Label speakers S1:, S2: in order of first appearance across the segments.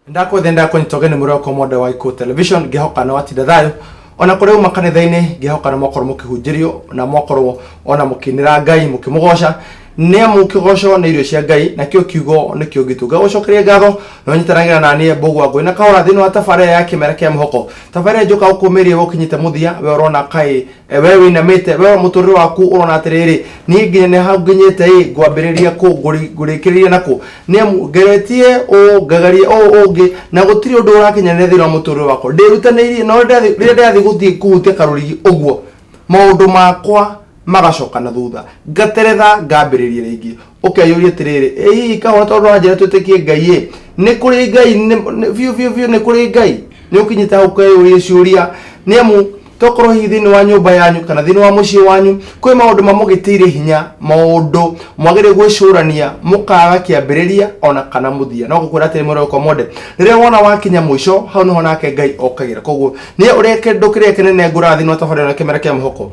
S1: Ndako thenda ko nitogene muri ko moda wa iko television gihoka na wati dathayo ona kuri makanithaine gihoka na mokoro mukihunjirio na mokoro ona mukinira Ngai mukimugosha ne mukigosho na irio cia Ngai na kio kiugo ne kio gituga ucokerie ngatho no nyitarangira na nie bogwa ngwe na kaora thino atafare ya kimera kia muhoko tafare njuka ukumirie gukinyita muthia we urona kai we winamite we muturiro waku urona atiriri ni nginya ne hau nginyite ngwambiriria ku ngurikiria nako ne geretie o gagarie o ogi na gutiri undu urakinya ne thiro muturiro wako ndirutanirie no ndathi guthie kuhutia karuri uguo maundu makwa magacoka na thutha ngateretha ngambiririe ringi ukeyuria tiriri ei kahora tondu wanjira twitikie Ngai ni kuri Ngai vio ni kuri Ngai ni ukinyita ukeyuria ciuria ni amu tokoro hithini wa nyumba yanyu kana thini wa mucii wanyu kwi maundu mamugitire hinya maundu mwagire gwicurania mukaga kiambiriria ona kana muthia no gukwira atiri muri ko mode riria wona wakinya mwisho hau niho nake Ngai okagira koguo ni ureke ndukire kenene ngurathi no tafari na kimera kia muhoko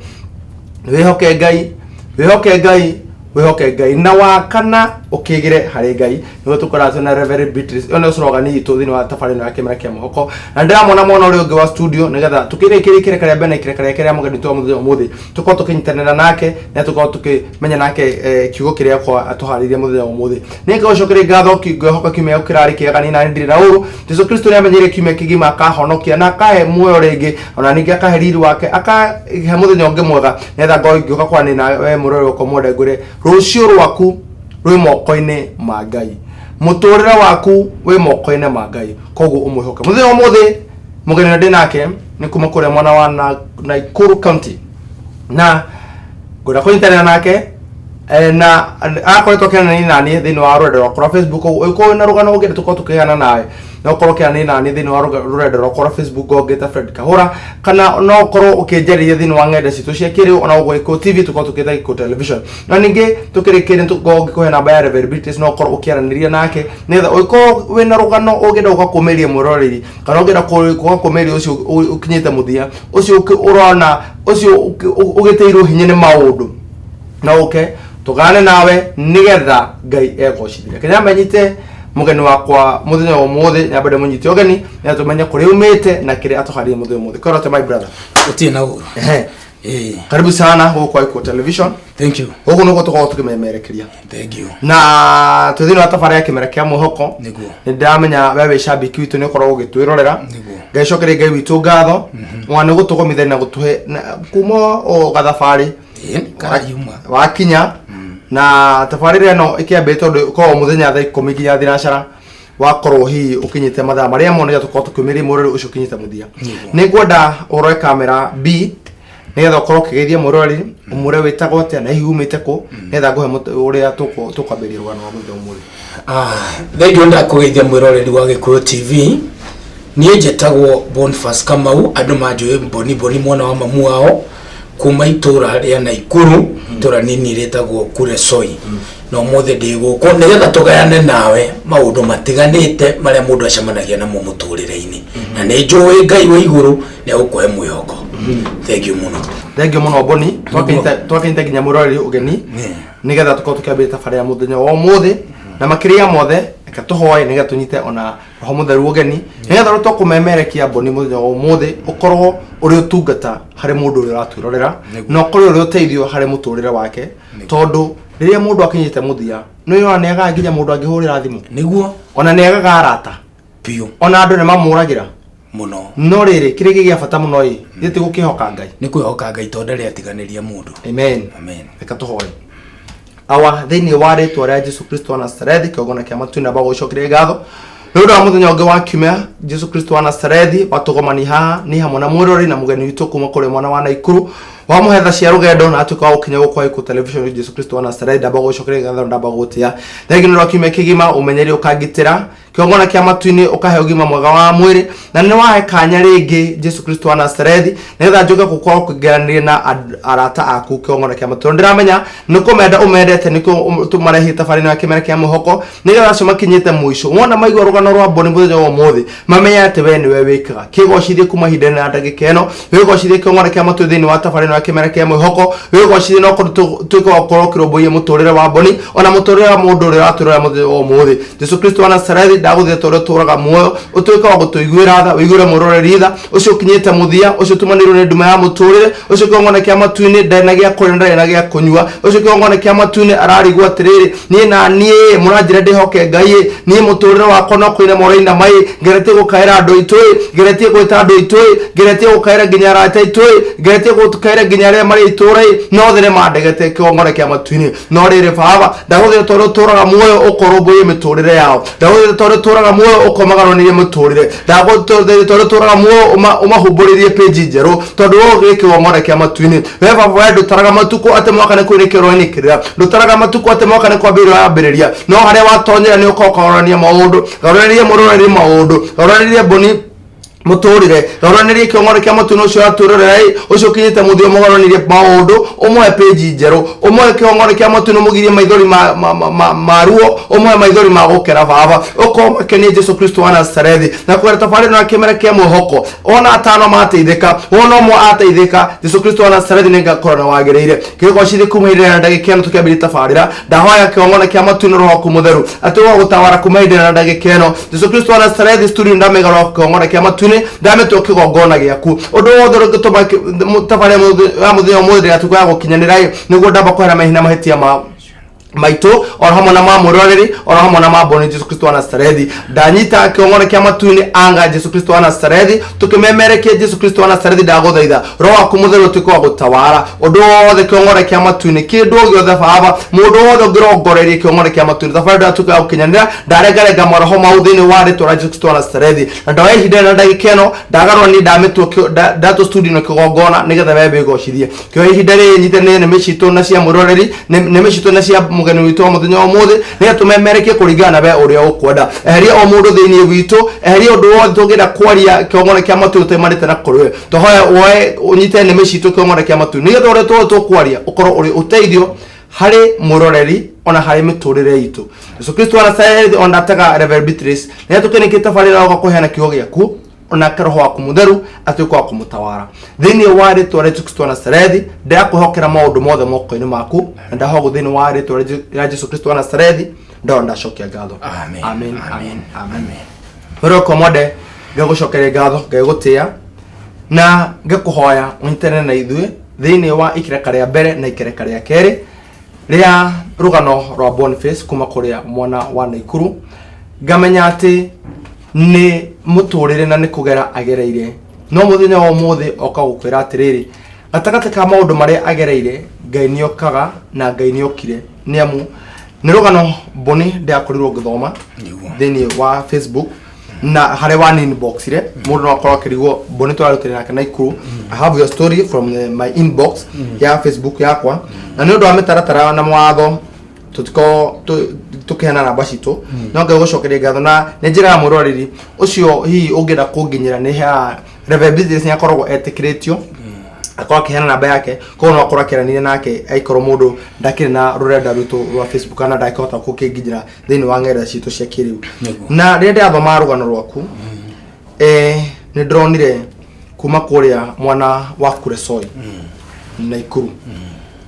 S1: wihoke Ngai na wakana ukigire hari Ngai nigo tukoratu na Reverend Beatrice ona slogan ni thini wa tafari na kimera kia muhoko na ndiramona mwana uri ungi wa studio nigetha tukire kare bena kire mugeni to muthi tuko tukinyitanira nake na tuko tukimenya nake kiugo kiria kwa atuhariria muthi nigo cokire ngatho kihoka kimea ukirari kiega ni na ndiri na uru Jesu Kristo ni amenyire kimea kigima akahonokia na akahe muoyo ringi ona ningi akaheriri wake akahe muthenya ungi mwega nigetha ngioka kwa ni na we muroro ko mode ngure rucio rwaku rwi moko-ini ma Ngai muturira waku wi moko-ini ma Ngai koguo umwihoke muthenya umuthi mugeni ndi nake ni kuma kure mwana wa Nakuru County na ngura kunyitanira nake na akoretwo kiana ni nani thini wa rurenda rwa Facebook uko na rugano ugire tuko tukihana nawe no korwo kiana ni nani thini wa rurenda rwa Facebook ogeta Fred Kahura kana no korwo ukijeria thini wa ng'enda citu cia kiriu ona ugo iko TV tuko tukita iko television na ningi tukirikire tuko ngikuhe namba ya Reverend Beatrice no korwo ukiaraniria nake netha uko wina rugano ugenda ugakumiria muroreri kana ugenda kugakumiria ucio ukinyite muthia ucio urona ucio ugiteirwo hinya ni maundu na okay tugane nawe nigetha Ngai egocithire kenya menyite mugeni wakwa muthenya umuthi na bado munyiti ogeni na tumenya kuri umite na kire atuharie muthenya umuthi korote my brother
S2: utina u
S1: karibu sana huko iko television.
S2: Thank you.
S1: Huko nuko tuko tukimemerekeria.
S2: Thank you.
S1: Na tuthino atafari ya kimera kia muhoko
S2: niguo
S1: ndamenya wewe shabiki witu ni korwo gitwirorera ngecokere Ngai witu ngatho mwana gutugomithia na gutuhe kuma o gathafari
S2: karayuma
S1: wakinya na tafarire no ikiambe tondu ko muthenya thaa 10 nginya thinacara wakorwo hi ukinyite mathaa maria mo niga tuko tukumiri murori ucio kinyite muthia ni ngwenda uroe kamera B nigetha ukorwo kigeithia murori umure witagwo atia na ihumite ku nigetha nguhe uria tukwambiria rugano rwa muthenya umuri
S2: thengio ndakugeithia mwiroreri wa Gikuyu TV nie njetagwo Boniface Kamau andu manjoe Boni mwana wa mamu wao kuma itura ria Nakuru itura nini retagwo Kuresoi no mothe ndi guku nigetha tugayane nawe maundu matiganite maria mundu acemanagia namo muturire-ini na ni njui Ngai wa iguru ni gukuhe mwihoko. Thank you muno Boni twakinyita nginya murori ugeni nigetha tuko tukiambia tafari ya muthenya wa umuthi na makiria mothe eka tuhoye nigetha tunyite ona roho mutheru ugeni nigetha tukumemerekia Boni muthenya wa umuthi ukorwo uri utungata hari mundu uri ratwirorera no korwo uri uteithio hari muturire wake tondu riria mundu akinyite muthia no yona nega nginya mundu angihurira thimu niguo
S1: ona nega arata
S2: piu ona
S1: andu ne mamuragira
S2: muno
S1: no riri kirigi gia bata muno giti gukihoka Ngai
S2: ni kwihoka Ngai tondu ri atiganiria mundu.
S1: Amen eka tuhoye awa thini wa ritwa ria Jesu Kristo wa Nazarethi kiogona kia matuna bagucokeria ngatho nundu wa muthenya ungi wa kiumia Jesu Kristo wa Nazarethi watugomani haha ni hamwe na mwirori na mugeni witu kuma kuri mwana wa Nakuru wa muhetha cia rugendo na atuka ukinya gukwa iko television Jesu Kristo wa Nazarethi bagucokeria ngatho ndabagutia thengino rwa kiumia kigima umenyeri ukagitira kiogona kia matuini ukahe ugima mwega wa mwiri na ni wahe kanya ringi Jesu Kristo wa Nazarethi nigetha njuke gukorwo kugiranire na arata aku kiogona kia matuini ndiramenya nikumenda umendete niko tumarehi tafari na kimera kia muhoko nigetha cuma kinyite mwisho wona maigwa rugano rwa Boni muthenya wa umuthi mamenya ati we niwe wikaga kigocithie kuma hindene na ndagika eno wigocithie kiogona kia matuini thini wa tafari na kimera kia muhoko wigocithie no tuko kiromboie muturire wa Boni ona muturire wa mundu uri atwirora muthenya wa umuthi Jesu Kristo wa Nazarethi ndaguthete uri turaga muoyo utuika wa gutuiguira tha wiguire muroreri tha ucio kinyite muthia ucio tumanirwo ni nduma ya muturire ucio kiongona kia matuini ndana gia kurenda na gia kunyua ucio kiongona kia matuini ararigwa atiriri nie na nie muranjira ndihoke ngai nie muturire wakwa no kuina moraina mai ngeretie gukaira andu itui ngeretie gwita andu itui ngeretie gukaira nginya arata itui ngeretie gukaira nginya aria mari iturai no there mandegete kiongona kia matuini no riri baba ndaguthete uri turaga muoyo ukoromboie miturire yao ndaguthete uri turaga muoyo ukomagaronirie muturire ndaguthete uri turaga muoyo umahumburirie page njeru tondu wogi kiongona kia matuini we baba we ndutaraga matuko ate mwaka ni kwirikirwo ni kirira ndutaraga matuko ate mwaka ni kwambirwo yambiriria no haria watonyera ni ukokorania maundu garonirie muroreri maundu garonirie boni muturire garonirie kiongona kia matuini ucio aturorei ucio kinyite muthio mugaronirie maundu umwe page njeru umwe kiongona kia matuini mugirie maithori maruo umwe maithori magukera baba ukoma kenie Jesu Kristo wa Nazareth na kwera tafari na kemera kia muhoko ona atano mateithika ona mo ateithika Jesu Kristo wa Nazareth ninga korona wagereire kiriko ciri kumhirira na ndagika eno tukabiri tafarira ndahoya kiongona kia matuini roho kumutheru atuwa gutawara kumhirira na ndagika eno Jesu Kristo wa Nazareth studio ndamegara kiongona kia matuini ndametoa kigongona giaku undu wothe rugituma tafari ya muthio muthia tukaya gukinyanira niguo ndamba kwera mahina mahitia ma maito ora hamwe na mamuroreri ora hamwe na maboni Jesu Kristo wa Nazareth ndanyita kiongona kia matuini anga Jesu Kristo wa Nazareth tukimemerekia Jesu Kristo wa Nazareth ndaguthaitha roho kumutheru tuko gutawara undu wothe kiongona kia matuini kindu giothe baba mundu wothe ngirongorerie kiongona kia matuini tafadhali tuka ukinyanira ndarengarenga maroho mauthini wari tora Jesu Kristo wa Nazareth na ndawa ihinda na ndagika eno ndagarwo ni ndamitwo ndato studio no kigongona nigetha webe gocithie kio ihinda ri nyitene ne mecito na cia muroreri ne mecito na cia mugeni witu wa muthenya omothe ni tumemerekie kuringana we uria ukwenda eheria o mundu thiini witu eheria undu wothe tungira kwaria kiongona kia matu temarite na kurwe tohoya woe unyite ne mecito kiongona kia matu nigetha uria tukwaria ukorwo uri uteithio hari muroreri ona hari miturire yitu Yesu Kristo wa Nazareth ona taka Reverend Beatrice ni tukenike tafari na kuheana kiho giaku ona karoho waku mutheru atuko wa kumutawara thini wari tware Jesu Kristo wa Nazareth ndakuhokera maundu mothe moko-ini maku ndahogo thini wari tware Jesu Kristo wa Nazareth ndonda shokia gatho amen amen amen amen horo komode gagucokeria gatho gagutia na gakuhoya unyitene na ithue thini wa ikireka ria mbere na ikireka ria keri ria rugano rwa Boniface kuma kuria mwana wa Naikuru ngamenya ati ni muturire na ni kugera agereire no muthenya wa muthe oka gukwira atiriri gatagate ka maundu maria agereire Ngai ni okaga na Ngai ni okire ni amu ni rugano Boni ndiakorirwo ngithoma thini wa Facebook na hare wa inbox ire mundu no akorwo akirigwo Boni twarutire nake Naikuru I have your story from my inbox ya Facebook yakwa na ni undu wa mitaratara na mwatho tutiko tukiana na bashito no ngagucokeria ngatho na ni njira ya muroreri ucio hihi ungira kunginyira ni ha Reverend Beatrice ni akoragwo etikiritio akora kiheana namba yake ko no akora kiranire nake aikoro mundu ndakire na rurenda ruto rwa Facebook kana ndakihota kukinginyira thini wa ng'enda citu cia kiriu na rende athoma rugano rwaku ni ndronire kuma kuria mwana wa Kuresoi Naikuru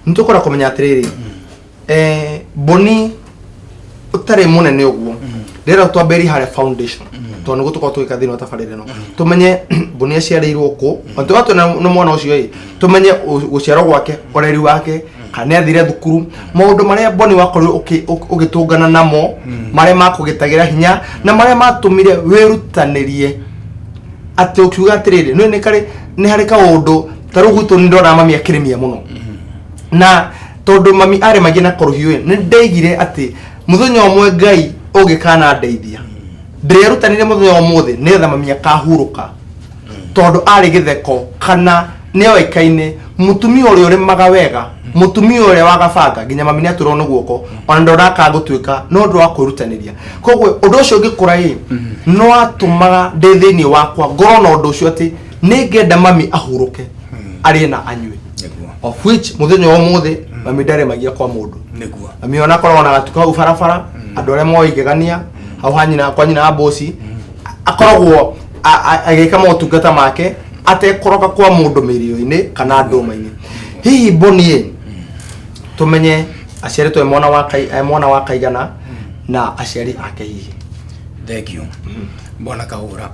S1: ntukora kumenya atiriri Boni utare munene uguo rero twamberi hare foundation to nugo tukwa twika thino tafarire no tumenye Boni aciareirwo ku onto watu na mwana ucio tumenye guciarwo gwake oreri wake kana athire thukuru maundu maria Boni wakorwo ugitungana namo maria makugitagira hinya na maria matumire wirutanirie ati ukiuga atiriri no ni hari kaundu tarugutu ndora mami akirimia muno na tondu mami are magina koruhiwe ni ndeigire ati muthenya omwe Ngai ugikana ndeithia ndirerutanire muthenya omothe netha mami akahuruka tondu ari githeko kana ni oikaine mutumia uri uri maga wega mutumia uri wagabanga nginya mami ni aturona guoko ona ndoraka gutwika no ndo akurutaniria kogwe undu ucio ngikura no atumaga ndethini wakwa ngoro na undu ucio ati ni ngenda mami ahuruke ari na anywe of which muthenya omothe mami ndare magia kwa mundu niguo mami ona korwo na gatuka ubarabara andu aria moigegania hau hanyina kwa nyina bosi akoragwo agika motungata make atekoroka kwa mundu mirio-ini kana nduma-ini hihi Boni tumenye aciari twa mwana wa kaigana na aciari ake hihi
S2: Thank you. Mbona Kahura.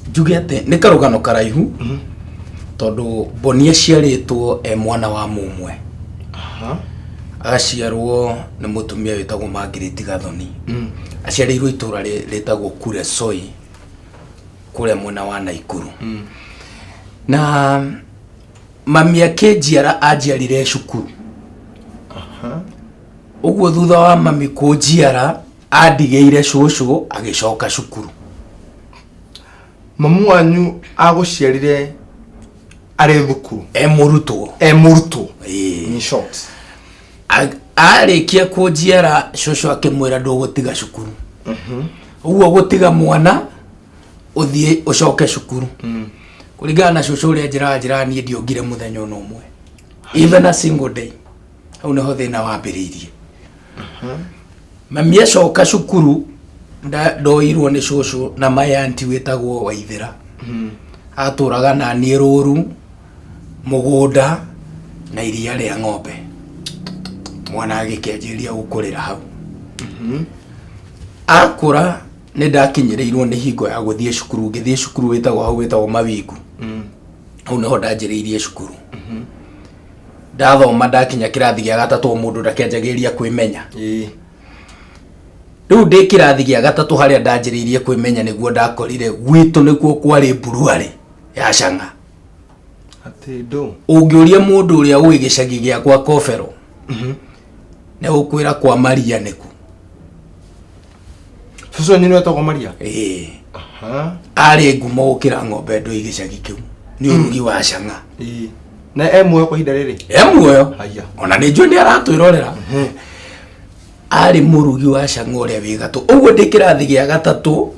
S2: Njuge ati ni karugano karaihu. Tondu Boni aciaritwo mwana wa mumwe. Aciarwo ni mutumia witagwo Margaret Gathoni. Aciarirwo itura ritagwo Kuresoi kule mwena wa Naikuru. Na mami akinjiara anjiarire cukuru. Uguo thutha wa mami kunjiara andigeire cucu agicoka cukuru.
S1: Mamu wanyu aguciarire ari thukuru murutwo in short.
S2: Arikia kunjiara cucu akimwira ndugutiga cukuru. Uguo gutiga mwana uthie ucoke cukuru. Kuringana na cucu uria njira nie ndiongire muthenya no mwe. Even a single day. Au neho thina wambiriirie. Mami acoka cukuru ndoirwo ni cucu na mayanti witagwo Waithira. Aturaga na nie ruru mugunda na iria ria ng'ombe. Mwana agikenjiria gukurira hau. Akura ni ndakinyirirwo ni hingo ya guthie cukuru, ngithie cukuru witagwo hau witagwo Mawingu. Au neho ndanjiriirie cukuru. Ndathoma ndakinya kirathi gia gatatu mundu ndakenjagiria kwimenya. Riu ndi kirathi gia gatatu haria ndanjiriirie kwimenya niguo ndakorire gwitu nikuo kwari Mburuari ya Chang'a.
S1: Ati ndo
S2: ungiuria mundu uria ui gicagi gia kwa Kobero ne ukwira kwa Maria niku.
S1: Cucu nyinu etagwo Maria.
S2: Ari ngumo gukira ng'ombe ndo igicagi kiu ni urugi wa Chang'a.
S1: Na emwe kwa hinda riri
S2: muoyo ona ni njui ni aratwirorera. Ari murugi wa Chang'a uria wi gatu. Uguo ndi kirathi gia gatatu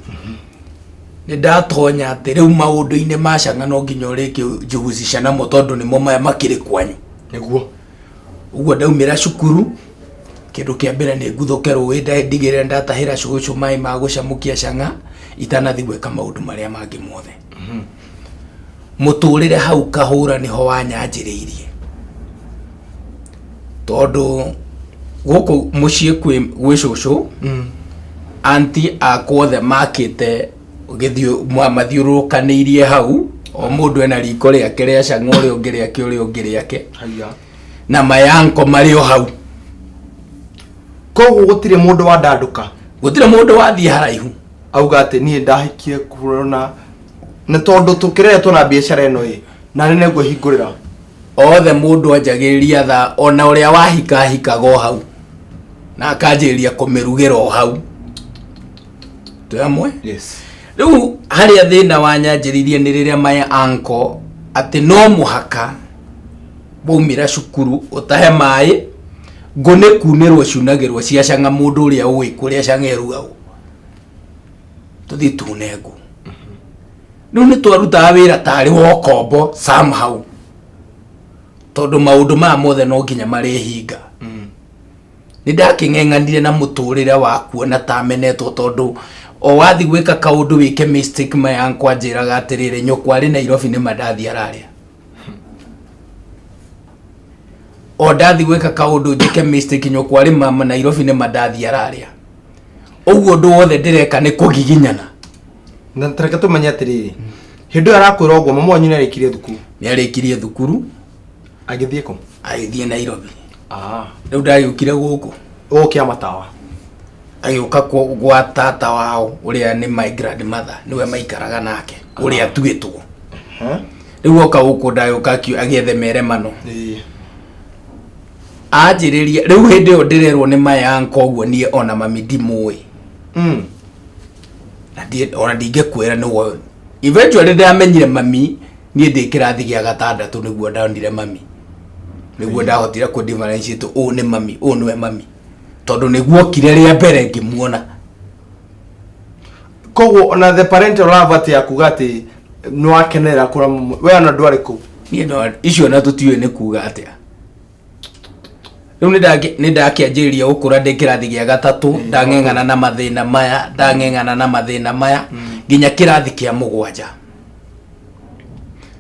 S2: ni ndatonya ati riu maundu-ini ma Chang'a no nginya uriki njugusisha namo tondu nimo maya makiri kwanyu
S1: niguo.
S2: Uguo ndaumira cukuru kindu kia mbere ni nguthuke ruwi ndigire ndatahira cucu mai ma gucamukia Chang'a itanathi gwika maundu maria mangi mothe. Muturire hau Kahura niho wanyanjiriirie tondu guku mucii gwi cucu anti akwothe makite ugithio mathiurukaniirie hau o mundu ena riko riake ria Chang'a uria ungi riake uria ungi riake na mayanko mari o hau.
S1: Koguo gutire mundu wa ndanduka,
S2: gutire mundu wathie haraihu
S1: auga ati nie ndahikie kurona na tondu tukiretwo na biashara eno na nene gwe hingurira
S2: othe mundu anjagiriria tha ona uria wahika hikago hau na akanjiria kumirugira o hau twamwe. Riu haria thina wanyanjiririe ni riria maya anko ati no muhaka baumira cukuru utahe mai ngone kunirwo cunagirwo cia Chang'a mundu uria ui kuria Chang'a erugagwo tuthi tunengu. Riu ni twaruta wira tari wo kombo somehow tondu maundu ma mothe no nginya mari hinga. Ni ndaking'eng'anire na muturire wa kuona ta menetwo tondu o wathi gwika kaundu wike mistake mayanko anjiraga atirire nyukwa ri Nairobi ni mandathi araria. O ndathi gwika kaundu njike mistake nyukwa ri mama Nairobi ni mandathi araria. Uguo ndu wothe ndireka ni kugiginyana.
S1: Na tareka tumenye atiriri hindu arakwira uguo mama wanyu ni
S2: arikirie thukuru
S1: agithie ku
S2: agithie Nairobi. Riu ndagukire guku
S1: kia matawa
S2: agiuka gwa tata wao uria ni my grandmother niwe maikaraga nake uria twitwo. Riu oka guku ndagukio agiethe meremano anjiriria. Riu hindi yo ndirerwo ni mayanko uguo nie ona mami ndimui na ona ndingekwira niwo eventually ndamenyire mami nie ndi kirathi gia gatandatu niguo ndonire mami niguo ndahotire ku differentiate u ni mami u niwe mami tondu niguo kire ria mbere ngimuona.
S1: Koguo ona the parental love ati akuga ati no akenera kura we ona ndwari ku
S2: nie no icio na tutiwe ni kuga atia. Riu ni ndakianjiriria gukura ndi kirathi gia gatatu ndang'eng'ana na mathina maya nginya kirathi kia 7.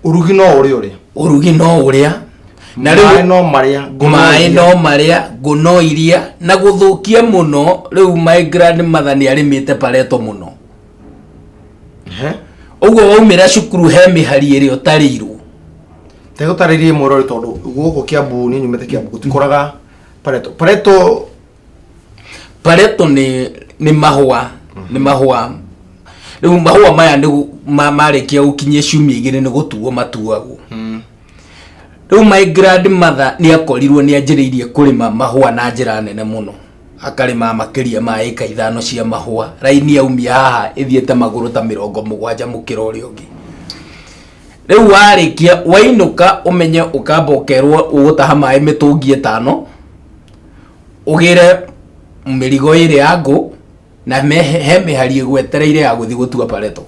S2: Urugi no uria na riu no maria ngono iria na guthukia muno riu my grandmother ni arimite pareto muno uguo waumira cukuru he mihari iri utarirwo
S1: tegutaririe morori tondu guko Kiambu ni nyumete Kiambu tikoraga pareto ni mahua ni mahua riu mahua maya ni marikia ukinyie ciumia igiri ni gutuo matuagwo riu my grandmother ni akorirwo ni anjiriirie kurima mahua na njira nene muno akarima makiria ma eka 5 cia mahua raini yaumia haha ithiete maguru ta 70 mukira uri ungi riu warikia wainuka umenye ukamba ukerwo ugutaha mai mitungi 5 ugire mirigo iri yangu na he mihari gwetereire ya guthi gutua pareto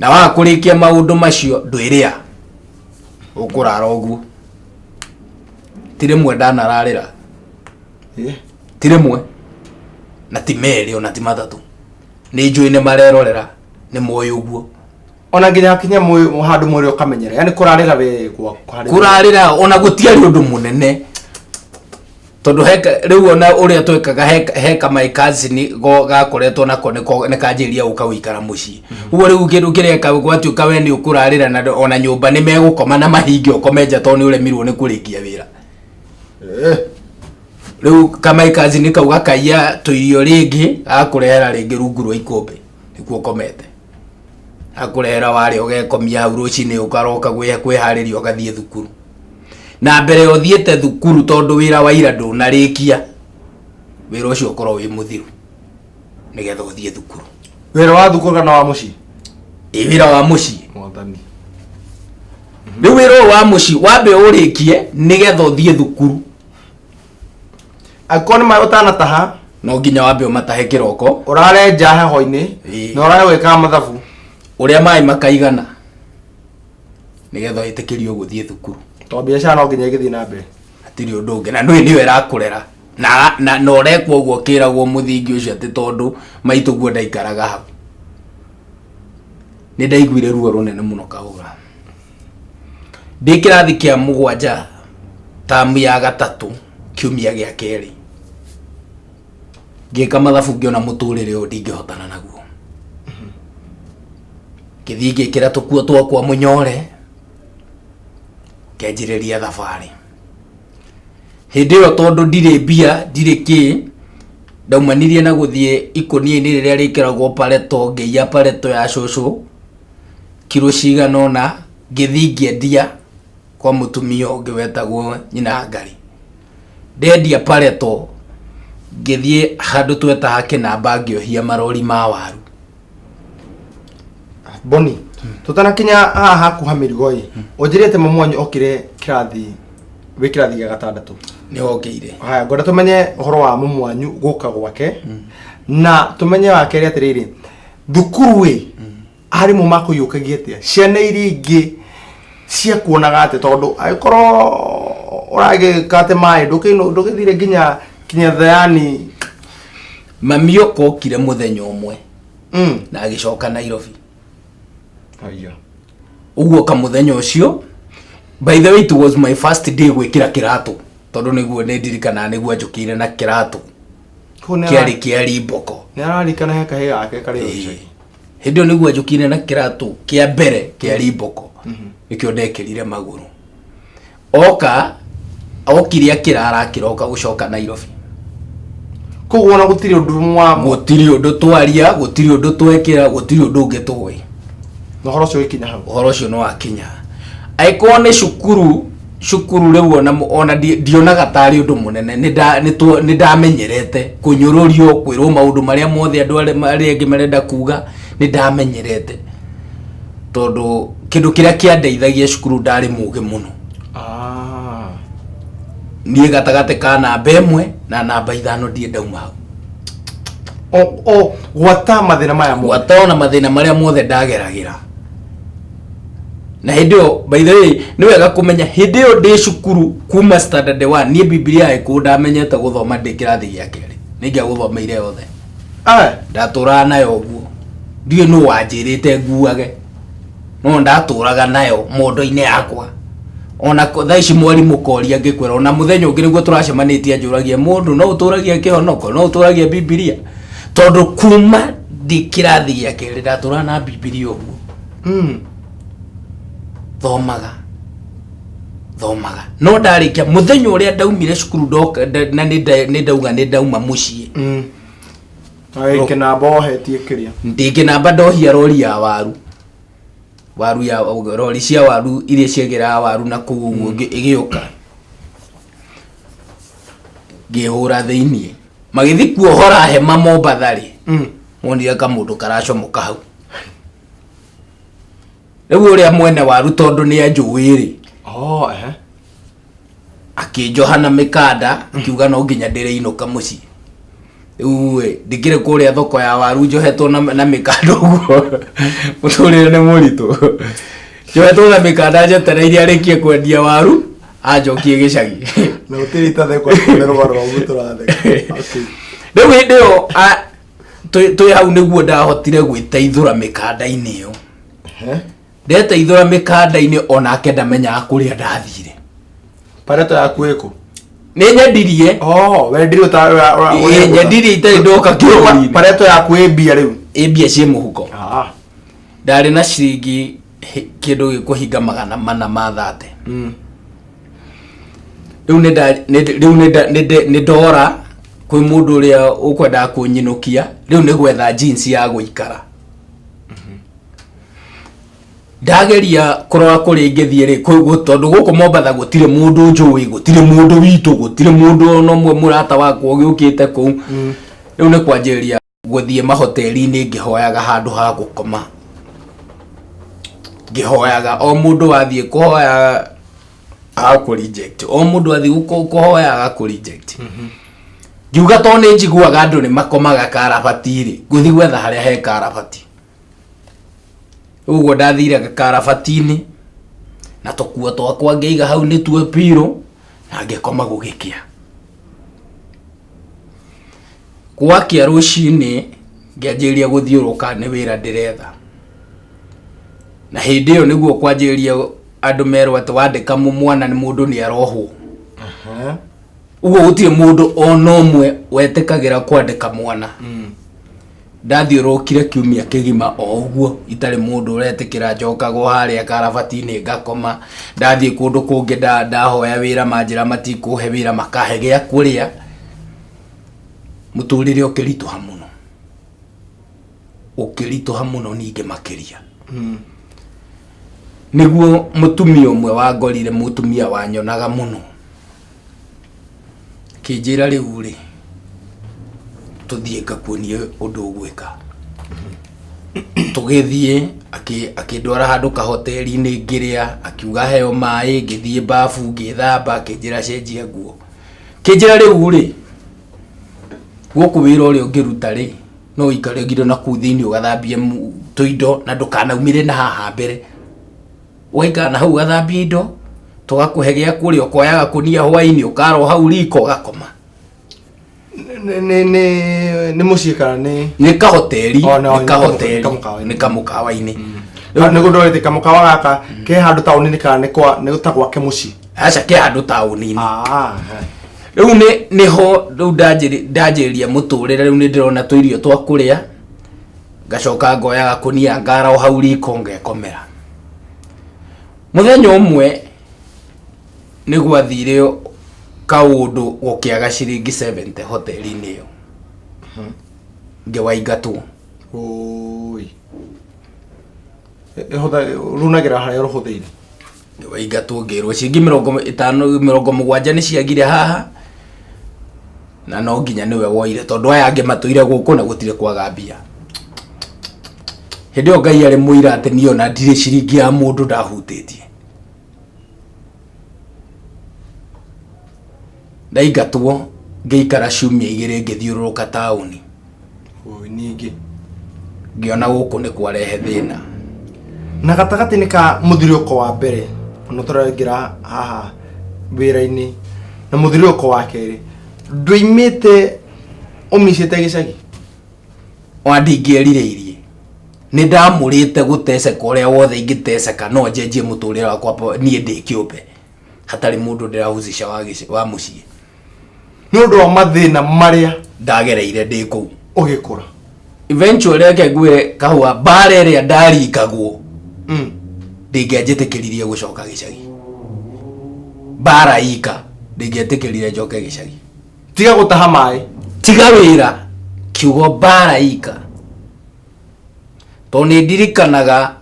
S1: na wakurikia maundu macio ndwiria ukurara uguo tirimwe ndanararira tirimwe na timeri ona ti matatu ni njuine marerorera ni moyo uguo ona nginya kinya handu muri ukamenyera yani kurarira we
S2: kurarira ona gutiari undu munene tondu heka riu ona uria twekaga heka my cousin go gakoretwo nako ne kanjiria ukawikara muci uguo riu kindu kireka gwati ukawe ni ukurarira na ona nyumba ni megukoma na mahingi ukomenja to ni uremirwo ni kurikia wira riu kama my cousin kauga kaiya tuirio ringi akurehera ringi rungu rwa ikombe nikuo komete akurehera wari ugekomia hau rucini ukaroka gwihariria ugathie thukuru na mbere othiete thukuru tondu wira wa ira ndunarikia wira ucio ukorwo wi muthiru nigetha uthie thukuru
S1: wira wa thukuru kana wa muci
S2: wira wa muci mwathani riu wira wa muci wambe urikie nigetha uthie thukuru
S1: akoni ma utanataha
S2: no nginya wambe umatahe kiroko
S1: urare njaha hoini na urare weka mathabu
S2: uria mai makaigana nigetha itikirio guthie thukuru
S1: to biashara no nginya igithii na mbere
S2: atiri undu ungi na ndui niwe rakurera na no rekwo uguo kiragwo muthingi ucio ati tondu maitu guo ndaikaraga hau ni ndaiguire ruo runene muno kaura ndikirathi kia 7 tamu ya 3 kiumia gia keri ngika mathabu ngiona muturire uyu ndingihotana naguo kithi ngikira tukuo twakwa munyore kenjiriria thabari hindi yo tondu ndire bia ndire ki ndaumanirie na guthie ikonia-ini riria rikiragwo pareto ngeia pareto ya cucu kiro cigana ona ngithi ngiendia kwa mutumia ungi wetagwo nyina ngari ndendia pareto ngithie handu tweta hake na ngiohia marori ma waru
S1: Boni tutana kinya haha kuhamirigo yi ujirite mamonyo okire kirathi we kirathi gia 6
S2: ni okeire
S1: haya ngoda tumenye horo wa mumwanyu guka gwake na tumenye wake ri atiriri thukuru we ari mu mako yukagiete ciana iri ingi cia kuonaga ate tondu aikoro urage kate mai ndukithire kinya thayani
S2: mamio kokire muthenya umwe na agicoka Nairobi
S1: aiya
S2: uguo ka muthenya ucio by the way it was my first day gwikira kiratu tondu niguo ndirikana niguo njukire na kiratu kiari mboko
S1: ni ararikana heka he yake kari ucio
S2: hindio niguo njukire na kiratu kia mbere kiari mboko nikio ndekirire maguru okiria kirara kiroka gucoka Nairobi
S1: kuguona gutiri undu mwa
S2: gutiri undu twaria gutiri undu twekira gutiri undu ngitwe
S1: uhoro cio ikinya hau
S2: uhoro cio no akinya aiko ne shukuru riu ona ndionaga tari undu munene ni ndamenyerete kunyururio kwirwo maundu maria mothe andu aria angi marenda kuga ni ndamenyerete tondu kindu kiria kiandeithagia shukuru ndari muge muno nie gatagate ka namba 1 na namba 5 ndie ndauma hau
S1: gwata mathina maya mothe
S2: gwatona mathina maria mothe ndageragira na hindio by the way ni wega kumenya hindio ndi shukuru kuma standard 1 nie Biblia iko ndamenyete guthoma ndi kirathi gia keri ningia guthomeire yothe ndatura nayo guo ndie no wanjirite nguage no ndaturaga nayo mondo-ini yakwa ona thaa ici mwarimu koria ngikwira ona muthenya ungi niguo turacemanitie njuragia mundu no uturagia kihonoko no uturagia Biblia tondu kuma ndikirathi gia keri ndatura na Biblia uguo thomaga no ndarikia muthenya uria ndaumire cukuru ndoka na ni ndauga ni ndauma mucii
S1: ai kinamba hetie kiria
S2: ndikinamba ndohia rori ya waru ya rori cia waru iria ciegera waru na kuguo igiuka ngihura thiini magithi kuohora hema Mombathari monire kamundu karacomoka hau riu uria mwene waru tondu ni anjuwiri akinjohana mikanda akiuga no nginya ndiriinuka mucii uwe ndikire kuria thoko ya waru njohetwo na mikanda uguo muturire ni muritu njohetwo na mikanda njetereire arikie kwendia waru anjokie gicagi
S1: na utirita theko nerwaro uguo turatheka
S2: riu hindio twi hau niguo ndahotire gwiteithura mikanda-ini iyo ndeteithura mikanda-ini onake ndamenyaga kuria ndathire
S1: pareto yaku iko
S2: ni nyendirie
S1: wendirie
S2: nyendirie itari ndoka kirori
S1: pareto yaku mbia riu
S2: mbia cie muhuko ndari na ciringi kindu gikuhinga 430 riu ni ndora kwi mundu uria ukwenda kunyinukia riu ni gwetha jeans ya guikara ndageria kurora kuri ngithie ri tondu guku Mombatha gutire mundu njui gutire mundu witu gutire mundu no mwe murata wakwa ugiukite ku riu ni kwanjiria guthie mahoteli-ini ngihoyaga handu ha gukoma ngihoyaga o mundu wathie kuhoya aku reject o mundu athie kuhoya aku reject ngiuga to ni njiguaga andu ni makomaga karabati-ri guthi gwetha haria he karabati uguo ndathire karabati-ini na tukuo twakwa ngeiga hau ni tuo piro na ngikoma gugikia gwakia rucini ngianjiria guthiuruka ni wira ndiretha na hindi iyo niguo kwanjiria andu merwa ati wandika mwana ni mundu ni arohwo uguo gutire mundu ona umwe wetikagira kwandika mwana ndathiurukire kiumia kigima o uguo itari mundu uretikira njokagwo haria karabati-ini ngakoma ndathie kundu kungi ndahoya wira manjira matikuhe wira makahe gia kuria muturire ukirituha muno ningi makiria niguo mutumia umwe wangorire mutumia wanyonaga muno kinjira riu ri tuthie ngakuonie undu ugwika tugithie akindwara handu kahoteli-ini ngiria akiuga heo mai ngithie bafu ngithamba akinjira cenjia nguo kinjira riu ri guku wira uria ungiruta ri no ikare ngido na ku thiini ugathambie tuindo na ndukanaumire na haha mbere waika na hau gathambie indo tugakuhe gia kuria ukoyaga kunia hwaini ukaro hau riko gakoma
S1: ni mucii kana
S2: ni kahoteli ni kamukawa-ini
S1: niguo ndorete kamukawa gaka ke handu tauni-ini kana ni gutagwa ke mucii
S2: aca ke handu tauni-ini riu niho riu ndanjiria muturire riu ni ndirona tuirio twa kuria ngacoka ngoyaga kunia ngara o hau riko ngekomera muthenya umwe ni gwathire kaundu gukiaga ciringi 70 hoteli-ini iyo ngiwaingatwo
S1: runagira haria ruhuthiire
S2: ngiwaingatwo ngirwo ciringi 50 ni ciagire haha na no nginya niwe woire tondu aya angi matuire guku na gutire kwaga mbia hindi o Ngai ari muira ati niona ndire ciringi ya mundu ndahutitie ndaingatwo ngiikara ciumia 2 ngithiururuka tauni
S1: ningi
S2: ngiona guku ni kwarehe thina
S1: na gatagati-ini ka muthiriuko wa mbere no turagira haha wira-ini na muthiriuko wa keri nduimite umicite gicagi
S2: ndingierirĩirie nĩ ndamũrĩte gũteceka ũrĩa wothe ingĩteceka no njenjie mũtũrĩre wakwa niĩ ndĩ kĩũmbe hatari mundu ndirahuzisha wa muciĩ
S1: nĩ ũndũ wa mathĩna marĩa
S2: ndagereire ndĩ kũu
S1: ũgĩkũra.
S2: Eventually reke ngwe kahũa mbara ĩrĩa ndaringagwo ndingĩanjĩtĩkĩririe gũcoka gĩcagi. Mbara ika ndingĩetĩkĩrire njoke gĩcagi.
S1: Tiga gũtaha maĩ,
S2: tiga wĩra, kiugo mbara ika. To nĩ ndirikanaga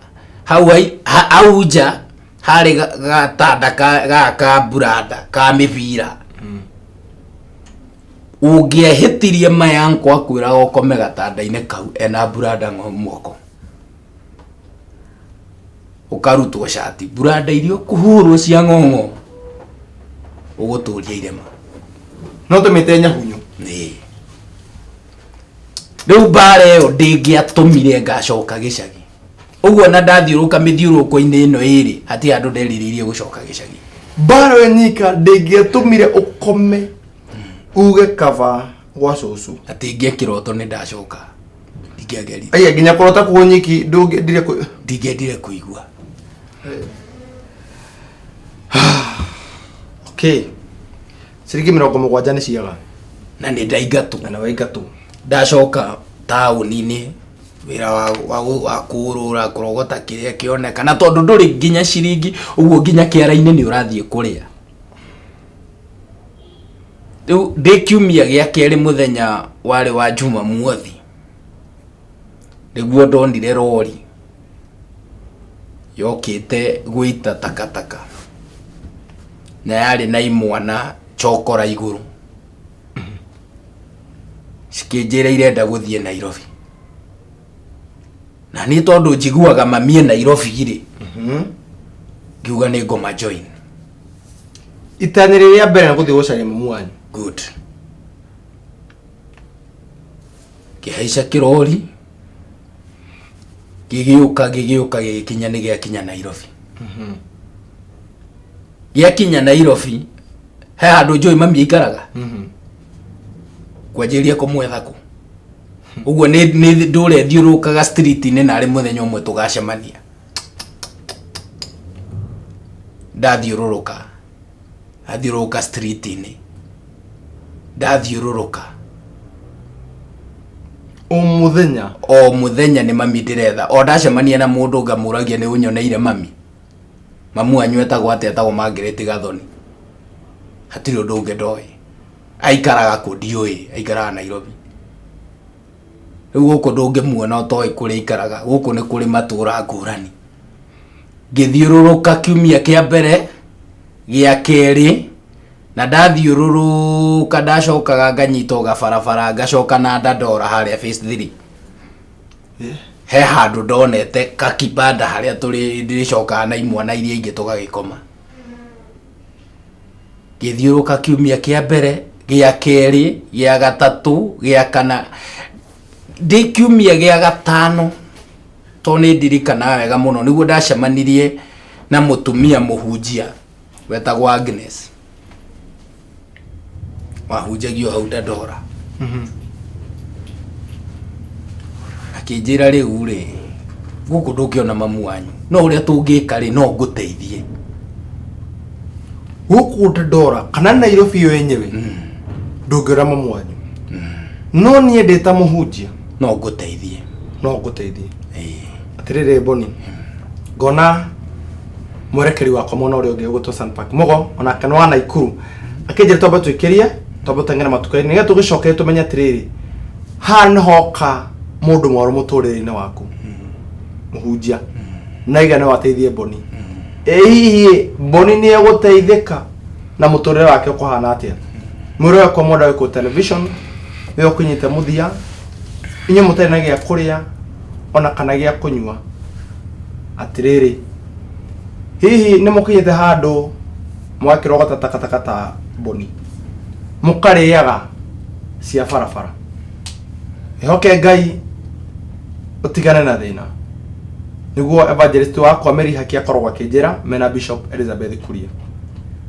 S2: hau nja harĩ gatanda ka burada ka mĩbira. Ũngĩehĩtirie mayanko akwĩra ũkome gatanda-inĩ kau ena burada moko, ũkarutwo shati, burada irio kũhurwo cia ng'ong'o ũgũtũria irema.
S1: No tũmĩte nyahunyu.
S2: Nĩ rĩu mbara ĩyo ndĩngĩatũmire ngacoka gĩcagi. Ũguo na ndathiũrũka mĩthiũrũko-inĩ ĩno ĩrĩ hatirĩ andũ nderirĩirie gũcoka gĩcagi.
S1: Mbara ĩyo nyika ndĩngĩatũmire ũkome uge kava gwa cũcũ.
S2: Atĩ ingĩekĩroto nĩ ndacoka ndingĩageria.
S1: Aya nginya kũrota kuo nyiki
S2: ndingĩendire kũigua.
S1: Okay. Ciringi 70 nĩ ciaga
S2: na nĩ ndaingatwo.
S1: Na waingatwo.
S2: Ndacoka taũni-inĩ wĩra wa kũrũra kũrogota kĩrĩa kĩoneka, na tondũ ndũrĩ nginya ciringi ũguo nginya kĩara-inĩ nĩ ũrathiĩ kũrĩa. Rĩu ndĩkiumia gĩa kerĩ mũthenya warĩ wa Jumamothi nĩguo ndonire rori yokĩte gũita takataka na yarĩ na imwana chokora igũrũ cikĩnjĩra irenda gũthiĩ Nairobi. Na niĩ tondũ njiguaga mamie Nairobi rĩ ngiuga nĩ ngoma join.
S1: Itanya rĩrĩa mbere na gũthiĩ gũcaria mamu wanyu.
S2: Good. Kĩhaica kĩrori gĩgĩũka gĩgĩkinya nĩ gĩakinya Nairobi. Gĩakinya Nairobi he handũ njũĩ mami aikaraga. Kwanjĩria kũmwetha kũ. Ũguo nĩ ndũre thiũrũkaga street-inĩ na arĩ mũthenya ũmwe tũgacemania. Ndathiũrũrũka street-inĩ. Ndathiũrũrũka
S1: o mũthenya nĩ mami ndĩretha. O ndacemania na mũndũ ngamũragia nĩ ũnyoneire mami. Mamu wanyu etagwo atĩa? Etagwo Margaret Gathoni. Hatirĩ ũndũ ũngĩ ndoĩ. Aikaraga kũ ndiũĩ, aikaraga Nairobi. Rĩu gũkũ ndũngĩmuona ũtoĩ kũrĩa aikaraga. Gũkũ nĩ kũrĩ matũũra ngũrani. Ngĩthiũrũrũka kiumia kĩa mbere gĩa kerĩ na ndathiũrũrũka ndacokaga nganyita gabarabara ngacoka na Dandora harĩa phase 3. He handũ ndonete kakibanda harĩa tũrĩ ndĩcokaga na imwana iria ingĩ tũgagĩkoma. Ngĩthiũrũka kiumia kĩa mbere gĩa kerĩ gĩa gatatũ gĩa kana ndĩ kiumia gĩa gatano to nĩ ndirikana wega mũno nĩguo ndacemanirie na mũtumia mũhunjia wetagwo Agnes wahunjagio hau Dandora. Akĩnjĩra rĩu rĩ gũkũ ndũngĩona mamu wanyu no ũrĩa tũngĩka rĩ no ngũteithie gũkũ Dandora kana Nairobi yo yenyewe. Ndũngĩona mamu wanyu no niĩ ndĩta mũhunjia
S2: no ngũteithie.
S1: Atĩrĩrĩ Boni, ngona mwerekeri wakwa mwena ũrĩa ũngĩ ũgũtwo Sun Park Mugo ona kana wa Naikuru akĩnjĩra twambe twĩkĩrie twambe teng'ere matuka-inĩ nĩgetha tũgĩcoke tũmenye atĩrĩrĩ haha nĩ hoka mũndũ mwarũ mũtũrĩre-inĩ waku mũhunjia na igana wateithie Boni. Hihi Boni nĩ egũteithĩka na mũtũrĩre wake ũkũhana atĩa? Mwĩrĩ wakwa mwenda wĩkwo television wĩ ũkĩnyite mũthia inyuĩ mũtarĩ na gĩa kũrĩa ona kana gĩa kũnyua. Atĩrĩrĩ hihi nĩ mũkinyĩte handũ mwakĩrogota takataka ta Boni mũkarĩaga cia barabara? Ehoke Ngai ũtigane na thĩna. Nĩguo evangelist wakwa Mary Haki akoragwo akĩnjĩra mena Bishop Elizabeth Kuria.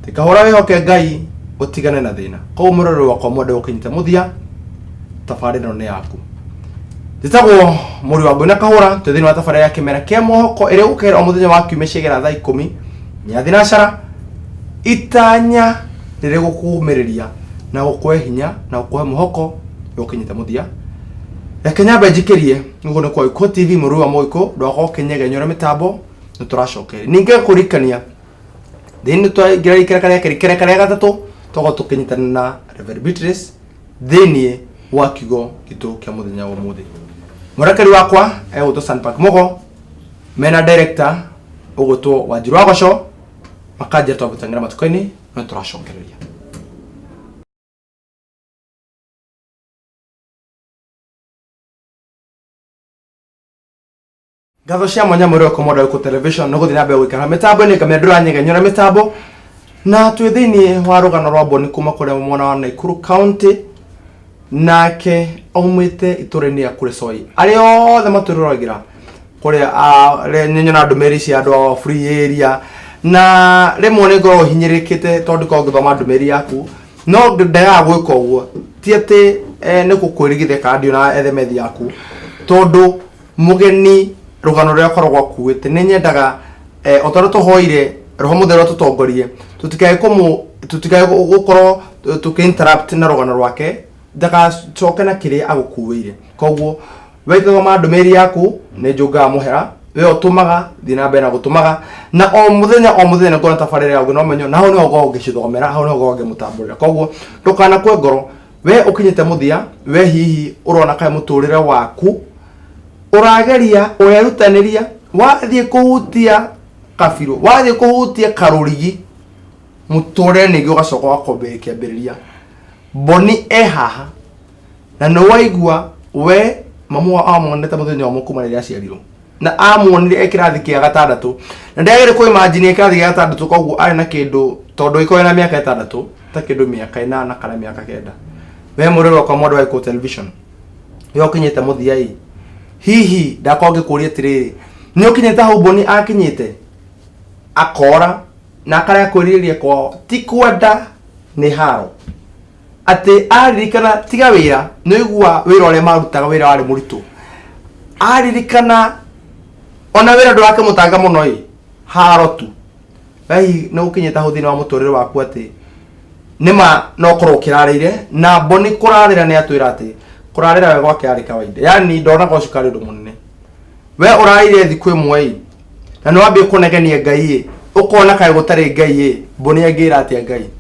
S1: Tikahora wĩhoke Ngai ũtigane na thĩna. Koguo mũrũrũ wakwa mwende ũkinyĩte mũthia tabarĩra nĩ yaku. Njĩtagwo Mũri wa Mbũina Kahũra twĩ thĩinĩ wa tabarĩra ya kĩmera kĩa mohoko ĩrĩa gũkĩra o mũthenya wa kiumia ciagera thaa 10 nya thinacara itanya rire gukumereria na gukwe hinya na gukwe muhoko yokinyita muthia reke nyambe njikirie nguo ni kwa Iko TV Mũrũi wa Mũiko ndwako kenyege nyora mitambo nituracokeria ninge kurikania thini twagira ikera karia gatatu togo tukinyitana na Reverend Beatrice thini wa kigo gitu kia muthenya wa muthi murakari wakwa egutwo Sanpark Mogo mena director ugutwo Wanjiru wa Goco makaje twabutangira matukaini na turacokereria gatho cia mwanya mwiri komoda ku television no guthina be gwikara mitambo ni kamera nduranyega nyora mitambo na twi thini wa rugano rwa Boni kuma kure mwana wa Naikuru County nake aumite itureni ya kure Soi ari othe maturirogira kure le nyona ndumeri cia andu free area na rimwe ni ngoro hinyirikite tondu ko ngithoma ndumeri yaku no ndaga gwika uguo ti ati ni kukwirigithe kandi na ethemethi yaku tondu mugeni rugano rwa korogwa kuwete ni nyendaga otoro tuhoire roho muthero tutongorie tutikae gukorwo tukinterrupt na rugano rwake daga choke na kire agukuwire koguo weitho ma ndumeri yaku ni njunga muhera we otumaga thina be na gutumaga na o muthenya ngona tafarire yagu no menyo na ho ni ogo ngicithomera ho ni ogo ngimutamburira koguo ndukana kwe ngoro we ukinyite muthia we hihi urona kai muturire waku urageria urerutaniria wathie kuhutia kabiru wathie kuhutia karurigi muture nigi ugacoka wakombe kiambiriria Boni haha na no waigua we mamu amonete muthenya wa mukuma riria aciarirwo na amonire ekirathi kia gatandatu na ndagere ku imagine ekirathi kia gatandatu koguo ari na kindu tondu iko na miaka 6 ta kindu miaka 8 kana miaka 9 we muriro kwa modo wa Iko television yo kinyite muthia hihi ndakonge kuria tiriri ni ukinyita hu Boni akinyite akora na kara kuriria kwa tikwenda ni haro ati aririkana tiga wira no igua wira ole marutaga wira wari muritu aririkana ona wira ndwake mutanga muno haro tu ai no ukinyita hu thina wa muturire waku ati nima no korwo kirarire na Boni kurarira ni atwira ati kurarira we gwake ari kawaida yani ndona go cukari ndu munene we uraire thiku imwe na no ambe kunegenia Ngai ukona kai gutari Ngai Boni agira ati Ngai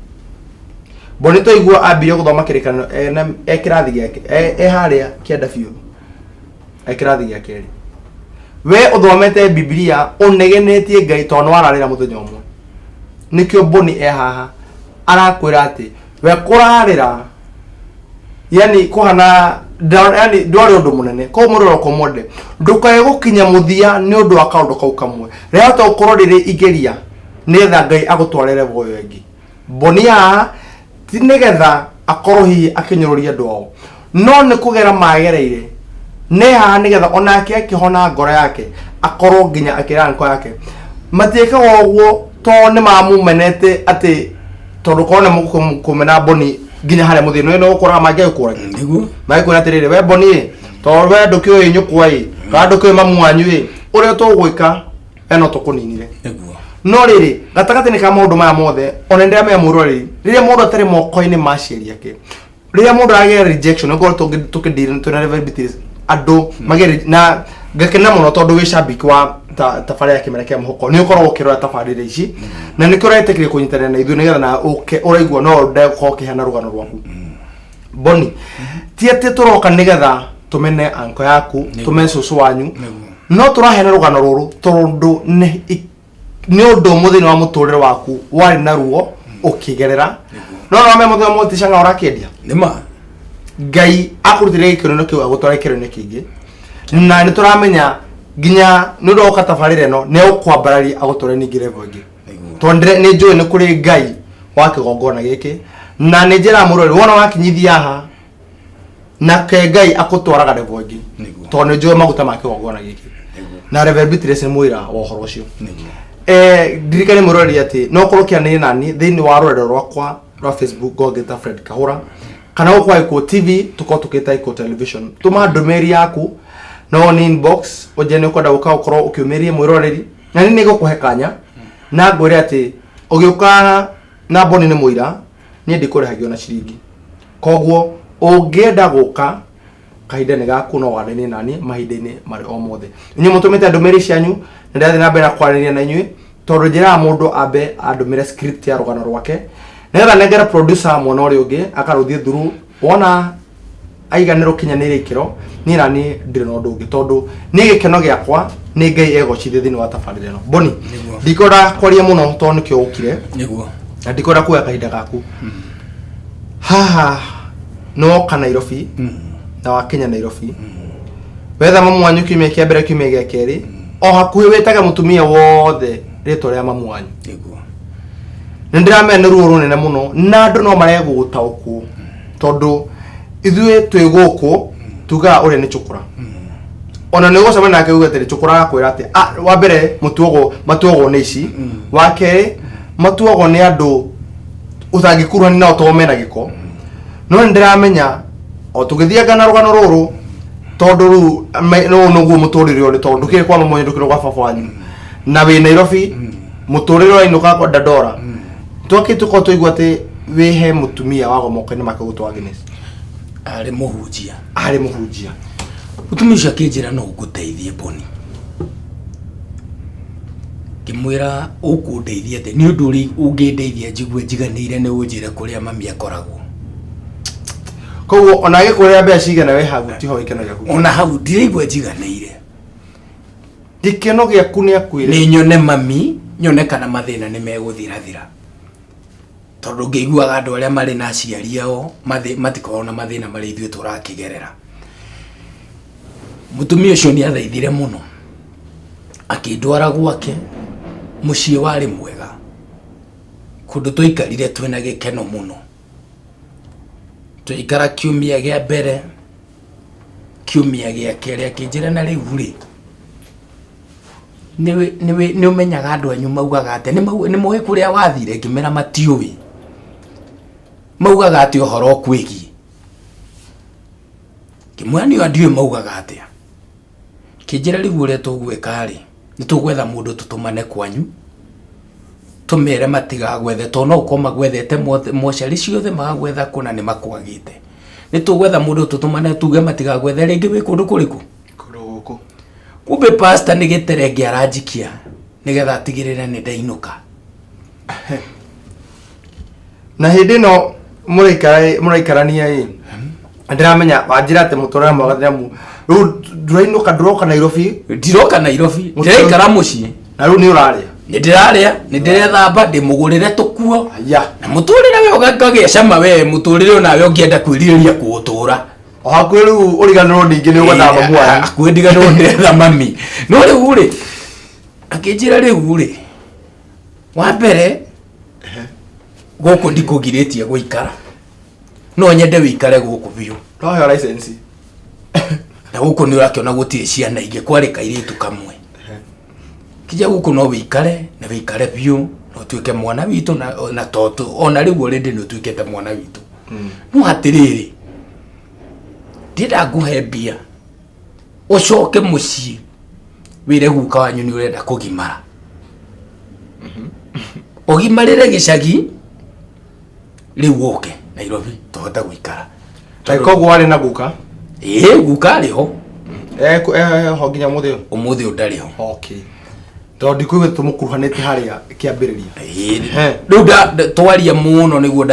S1: Boni to igua ambire guthoma kirikano ekirathi giake haria kienda biu ekirathi giake we uthomete Biblia unegenetie Ngai tono wararira muthenya umwe nikio Boni haha arakwira ati we kurarira yani kuhana yani ndwari undu munene ko muriro ko mode ndukaye gukinya muthia ni undu akaundu kau kamwe ria to ukorwo riri igeria netha Ngai agutwarere boyo wengi Bonia ti nigetha akorwo hi akinyururia ndwao no ni kugera magereire ne ha nigetha onake akihona ngoro yake akorwo nginya akira nko yake matieka woguo to ni mamumenete ati tondu kone mukumena Boni ginya hare muthino no ukora mage ukora ndiguo mai kuna tirire we Boni to we ndukio inyukwa ka ndukio mamu wanyu uri to gwika eno tukuninire ndiguo no riri gatagati ni ka maundu maya mothe ona ndira me murori riria mundu atari moko-ini maciari yake riria mundu age rejection ngo tukidira tuna Reverend Beatrice andu magere na gakena muno tondu wi shabiki wa tafari ya kimera kia muhoko ni ukorwo ukirora tafarire ici na ni kuretekire kunyitana na ithu nigetha na uraigua no ndeko kihana rugano rwaku Boni ti ati turoka nigetha tumene anko yaku tumene susu wanyu no turahena rugano ruru tondu ni undu muthini wa muturire waku wari na ruo ukigerera no me muthini muti canga urakendia
S2: nima
S1: Ngai akurutire ikirano kiu agutwara ikirano kingi na ni turamenya ginya nudo katafarire no ne ukwambarari agutore ningire vongi tondre ni joy ni kuri Ngai wake gongona giki na ni njira murori wona wakinyithia ha na ke Ngai akutwaraga revongi tondu joy maguta make gongona giki na Reverend Beatrice muira wa horo cio dirikani murori ati no kurukia ni nani thini wa rorero rwakwa rwa Facebook gogeta Fred Kahura kana kwa Iko TV tukotukita Iko television tuma ndumeri yaku no ni inbox ojene ko dauka ukoro ukiumerie mwiroreri na nini go kuhekanya na ngore ati ugiuka na Boni nĩ mũira niĩ ndikũrĩhagio na ciringi koguo ũngĩenda gũka kahinda nĩ gaku no warĩnie nani mahinda-inĩ marĩ o mothe inyuĩ mũtũmĩte ndũmĩrĩri cianyu nĩ ndĩrathiĩ na mbere na kwaranĩria na inyuĩ tondũ njĩraga mũndũ ambe andũmĩre script ya rũgano rwake nĩgetha nengera producer mwena ũrĩa ũngĩ akarũthiĩ through wona aiganĩrwo kinyanĩire ikĩro niĩ nani ndirĩ na ũndũ ũngĩ tondũ nĩ gĩkeno gĩakwa nĩ Ngai egocithie thĩinĩ wa tabarĩra ĩno Boni ndikwenda kwaria mũno tondũ nĩkĩo ũkire
S2: nĩguo
S1: na ndikwenda kuoya kahinda gaku haha no Nairobi na wakinya Nairobi wetha mamu wanyu kiumia kĩa mbere kiumia gĩa kerĩ o hakuhĩ wĩtage mũtumia wothe rĩtwa rĩa mamu wanyu
S2: nĩguo
S1: nĩ ndĩramenya nĩ ruo rũnene mũno na andũ no maregũgũtaũkwo tondũ ithuĩ twĩ gũkũ tugaga ũrĩa nĩ Chũkũra ona nĩ gũcemania nake uge atĩ Chũkũra akwĩra atĩ wa mbere matuogwo nĩ ici wa kerĩ matuogwo nĩ andũ ũtangĩkuruhania nao tondũ mena gĩko no nĩ ndĩramenya o tũgĩthianga na rũgano rũrũ tondũ rĩu no guo mũtũrĩre ũrĩ tondũ ndũkĩrĩ kwa mama wanyu ndũkĩrĩ kwa baba wanyu na wĩ Nairobi mũtũrĩre ũrainũka kwa Dandora twakĩ tũkorwo tũigua atĩ wĩhe mũtumia wago moko-inĩ make gũtwara Guinness
S2: arĩ mũhunjia mũtumia ũcio akĩnjĩra no ngũteithie Boni ngĩmwĩra ũkũndeithia atĩ nĩ ũndũ ũrĩ ũngĩndeithia njigue njiganĩire nĩ ũnjĩre kũrĩa mami akoragwo
S1: koguo ona agĩkũrĩa mbeca cigana we hau tiho gĩkeno gĩaku
S2: ona hau ndiraigua njiganĩire
S1: gĩkeno gĩaku nĩ akwĩre
S2: nĩ nyone mami nyone kana mathĩna nĩ megũthirathira tondũ ngĩiguaga andũ arĩa marĩ na aciari ao matikoragwo na mathĩna marĩa ithuĩ tũrakĩgerera mũtumia ũcio nĩ athaithire mũno akĩndwara gwake mũciĩ warĩ mwega kũndũ tũikarire twĩna gĩkeno mũno tũikara kiumia gĩa mbere kiumia gĩa kerĩ akĩnjĩra na rĩu rĩ nĩ ũmenyaga andũ anyu maugaga atĩ nĩ mũĩ kũrĩa wathire ngĩmera matiũĩ maugaga atĩ ũhoro kwĩgiĩ kĩmwe nĩ ndiũĩ maugaga atĩa kĩnjĩra rĩu ũrĩa tũgwĩka rĩ nĩ tũgwetha mũndũ tũtũmane kwanyu tũmere matigagwethe tondũ no ũkorwo magwethete mocarĩ ciothe magagwetha kũna nĩ makwagĩte nĩ tũgwetha mũndũ tũtũmane tuge matigagwethe rĩngĩ wĩ kũndũ kũrĩkũ
S1: gũkũ
S2: kumbe pastor nĩ gĩterenge aranjikia nĩgetha atigĩrĩre nĩ ndainũka
S1: na hĩndĩ ĩno mũraikarania ĩ ndĩramenya wanjĩra atĩ mũtũrĩre mwega nĩamu rĩu ndũrainũka ndũroka Nairobi
S2: ndiroka Nairobi ndĩraikara mũciĩ
S1: na rĩu nĩ ũrarĩa
S2: nĩ ndĩrarĩa nĩ ndĩrethamba ndĩmũgũrĩre tũkuo na mũtũrĩre we ũgagĩa cama we mũtũrĩre onawe ũngĩenda kwĩrirĩria kũũtũra
S1: o hakuhĩ rĩu ũriganĩrwo ningĩ nĩ ũgwetha mamu wanyu
S2: hakuhĩ ndiganĩrwo ndĩretha mami no rĩu rĩ akĩnjĩra rĩu rĩ wa mbere gũkũ ndikũgirĩtie gũikara no nyende wĩikare gũkũ biũ
S1: no heo license
S2: na gũkũ nĩ ũrakĩona gũtirĩ ciana ingĩ kwarĩ kairĩtu kamwe kija gũkũ no wĩikare na wĩikare biũ no tuĩke mwana witũ na tondũ ona rĩu already nĩ ũtuĩkĩte mwana witũ no atĩrĩrĩ ndĩrenda ngũhe mbia ũcoke mũciĩ wĩre guka wanyu nĩ ũrenda kũgimara ũgimarĩre gĩcagi rĩu ũke Nairobi tũhote gũikara
S1: koguo warĩ na guka
S2: guka arĩ ho
S1: ho nginya ũmũthĩ
S2: ũyũ ndarĩ ho
S1: okay tondũ ndikũigua tũmũkuruhanĩte harĩa kĩambĩrĩria
S2: rĩu twaria mũno nĩguo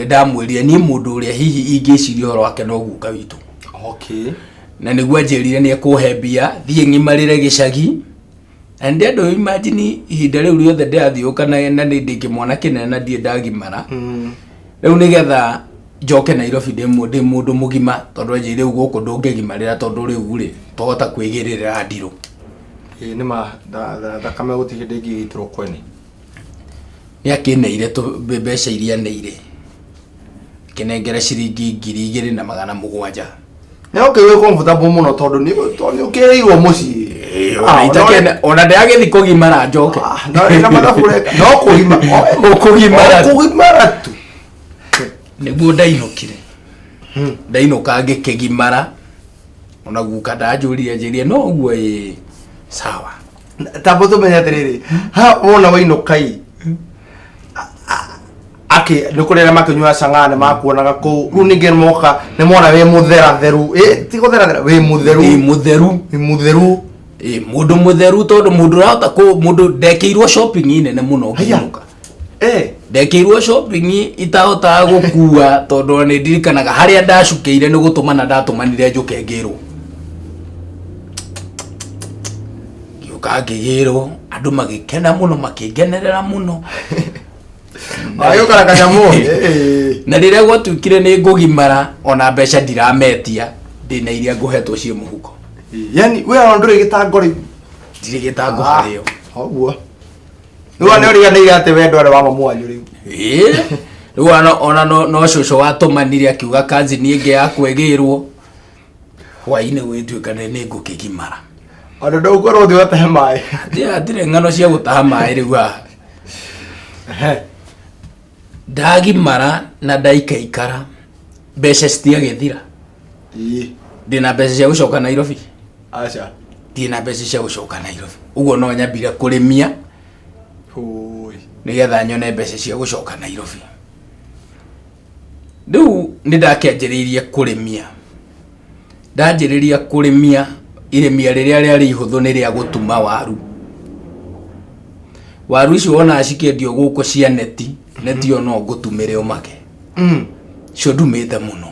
S2: ndamwĩrire niĩ mũndũ ũrĩa hihi ingĩciria ũhoro wake no guka witũ
S1: okay
S2: na nĩguo anjĩrire nĩ ekũhe mbia thiĩ ng'imarĩre gĩcagi na ndĩ andũ imagine ihinda rĩu rĩothe ndĩrathiũka na nĩ ndĩ mwana kĩnene na ndiĩ ndagimara rĩu nĩgetha njoke Nairobi ndĩ mũndũ mũgima tondũ anjĩrire rĩu gũkũ ndũngĩgimarĩra tondũ rĩu rĩ tũhota kwĩgĩrĩra ndirũ
S1: nĩ ma thakame gũtirĩ ndĩngĩgĩitĩrwo kwene
S2: nĩ akĩneire mbeca iria neire kĩnengera ciringi 2,700
S1: nĩ wĩ comfortable mũno tondũ nĩ ũkĩrĩirwo mũciĩ
S2: ona ndĩragĩthi kũgimara njoke
S1: na mathabu reka no kũgimara tu
S2: nĩguo ndainũkire ndainũka ngĩkĩgimara ona guka ndanjũrire njĩrie no ũguo sawa
S1: tambo tũmenya atĩrĩrĩ ha wona wainũka aki nukurera makinywa sangane makuonaga ku runinge moka ne mona we muthera theru ti guthera we mutheru
S2: mundu mutheru tondu mundu rata ku mundu ndekeirwo shopping ine ne muno ngiruka ndekeirwo shopping itahota gukua tondu ni ndirikanaga haria ndacukeire ni gutumana ndatumanire njuke ngirwo ngagirwo andu magikena muno makigenerera muno
S1: ayo karakanya mu
S2: na riria gwatuikire ni ngugimara ona mbeca ndirametia ndina iria nguhetwo cie muhuko
S1: yani we nduri gitango ri
S2: ndiri gitango hario
S1: oguo niwa ne uri ganira ate we ndore wa mamu wanyu riu
S2: riu ona no shosho watumanire akiuga kanzi ni inge ya kwegirwo hwaine wituikane ni ngukigimara
S1: ona ndo ukorwo thi watahe mai
S2: ndire ngano cia gutaha mai riu ndagimara na ndaikaikara mbeca citiagithira ndina mbeca cia gucoka Nairobi
S1: acha
S2: ndina mbeca cia gucoka Nairobi uguo no nyambire kurimia nigetha nyone mbeca cia gucoka Nairobi riu ni ndakianjiriirie kurimia ndanjiriria kurimia irimia riria riari ihuthu ni ria gutuma waru icio wona cikendio guku cia neti ono ngutumire umake cio ndumite muno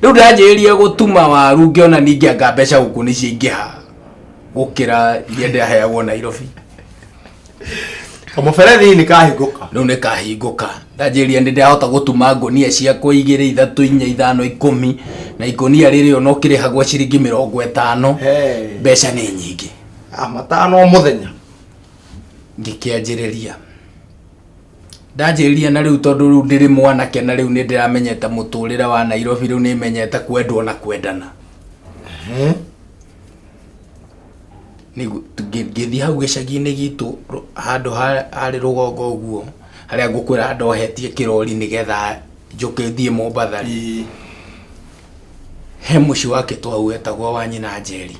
S2: riu ndanjiriria gutuma waru ngiona ningi anga mbeca guku ni ciingiha gukira iria ndaheagwo Nairobi
S1: omuferethi ni kahinguka
S2: riu ni kahinguka ndanjiriria ndi ndahota gutuma ngonia ciakwa 2 3 4 5 10 na ikonia riri ono kirihagwo ciringi 50 mbeca ni nyingi
S1: matano muthenya
S2: ngikianjiriria ndanjiriria na riu tondu riu ndiri mwanake na riu ni ndiramenyete muturire wa Nairobi riu ni menyete kwendwo na kwendana ni ngithi hau gicagi-ini gitu handu hari rugongo uguo haria ngukwira ndohetie kirori nigetha njuke thie Mombatha he muci wake twau etagwo wa nyina Njeri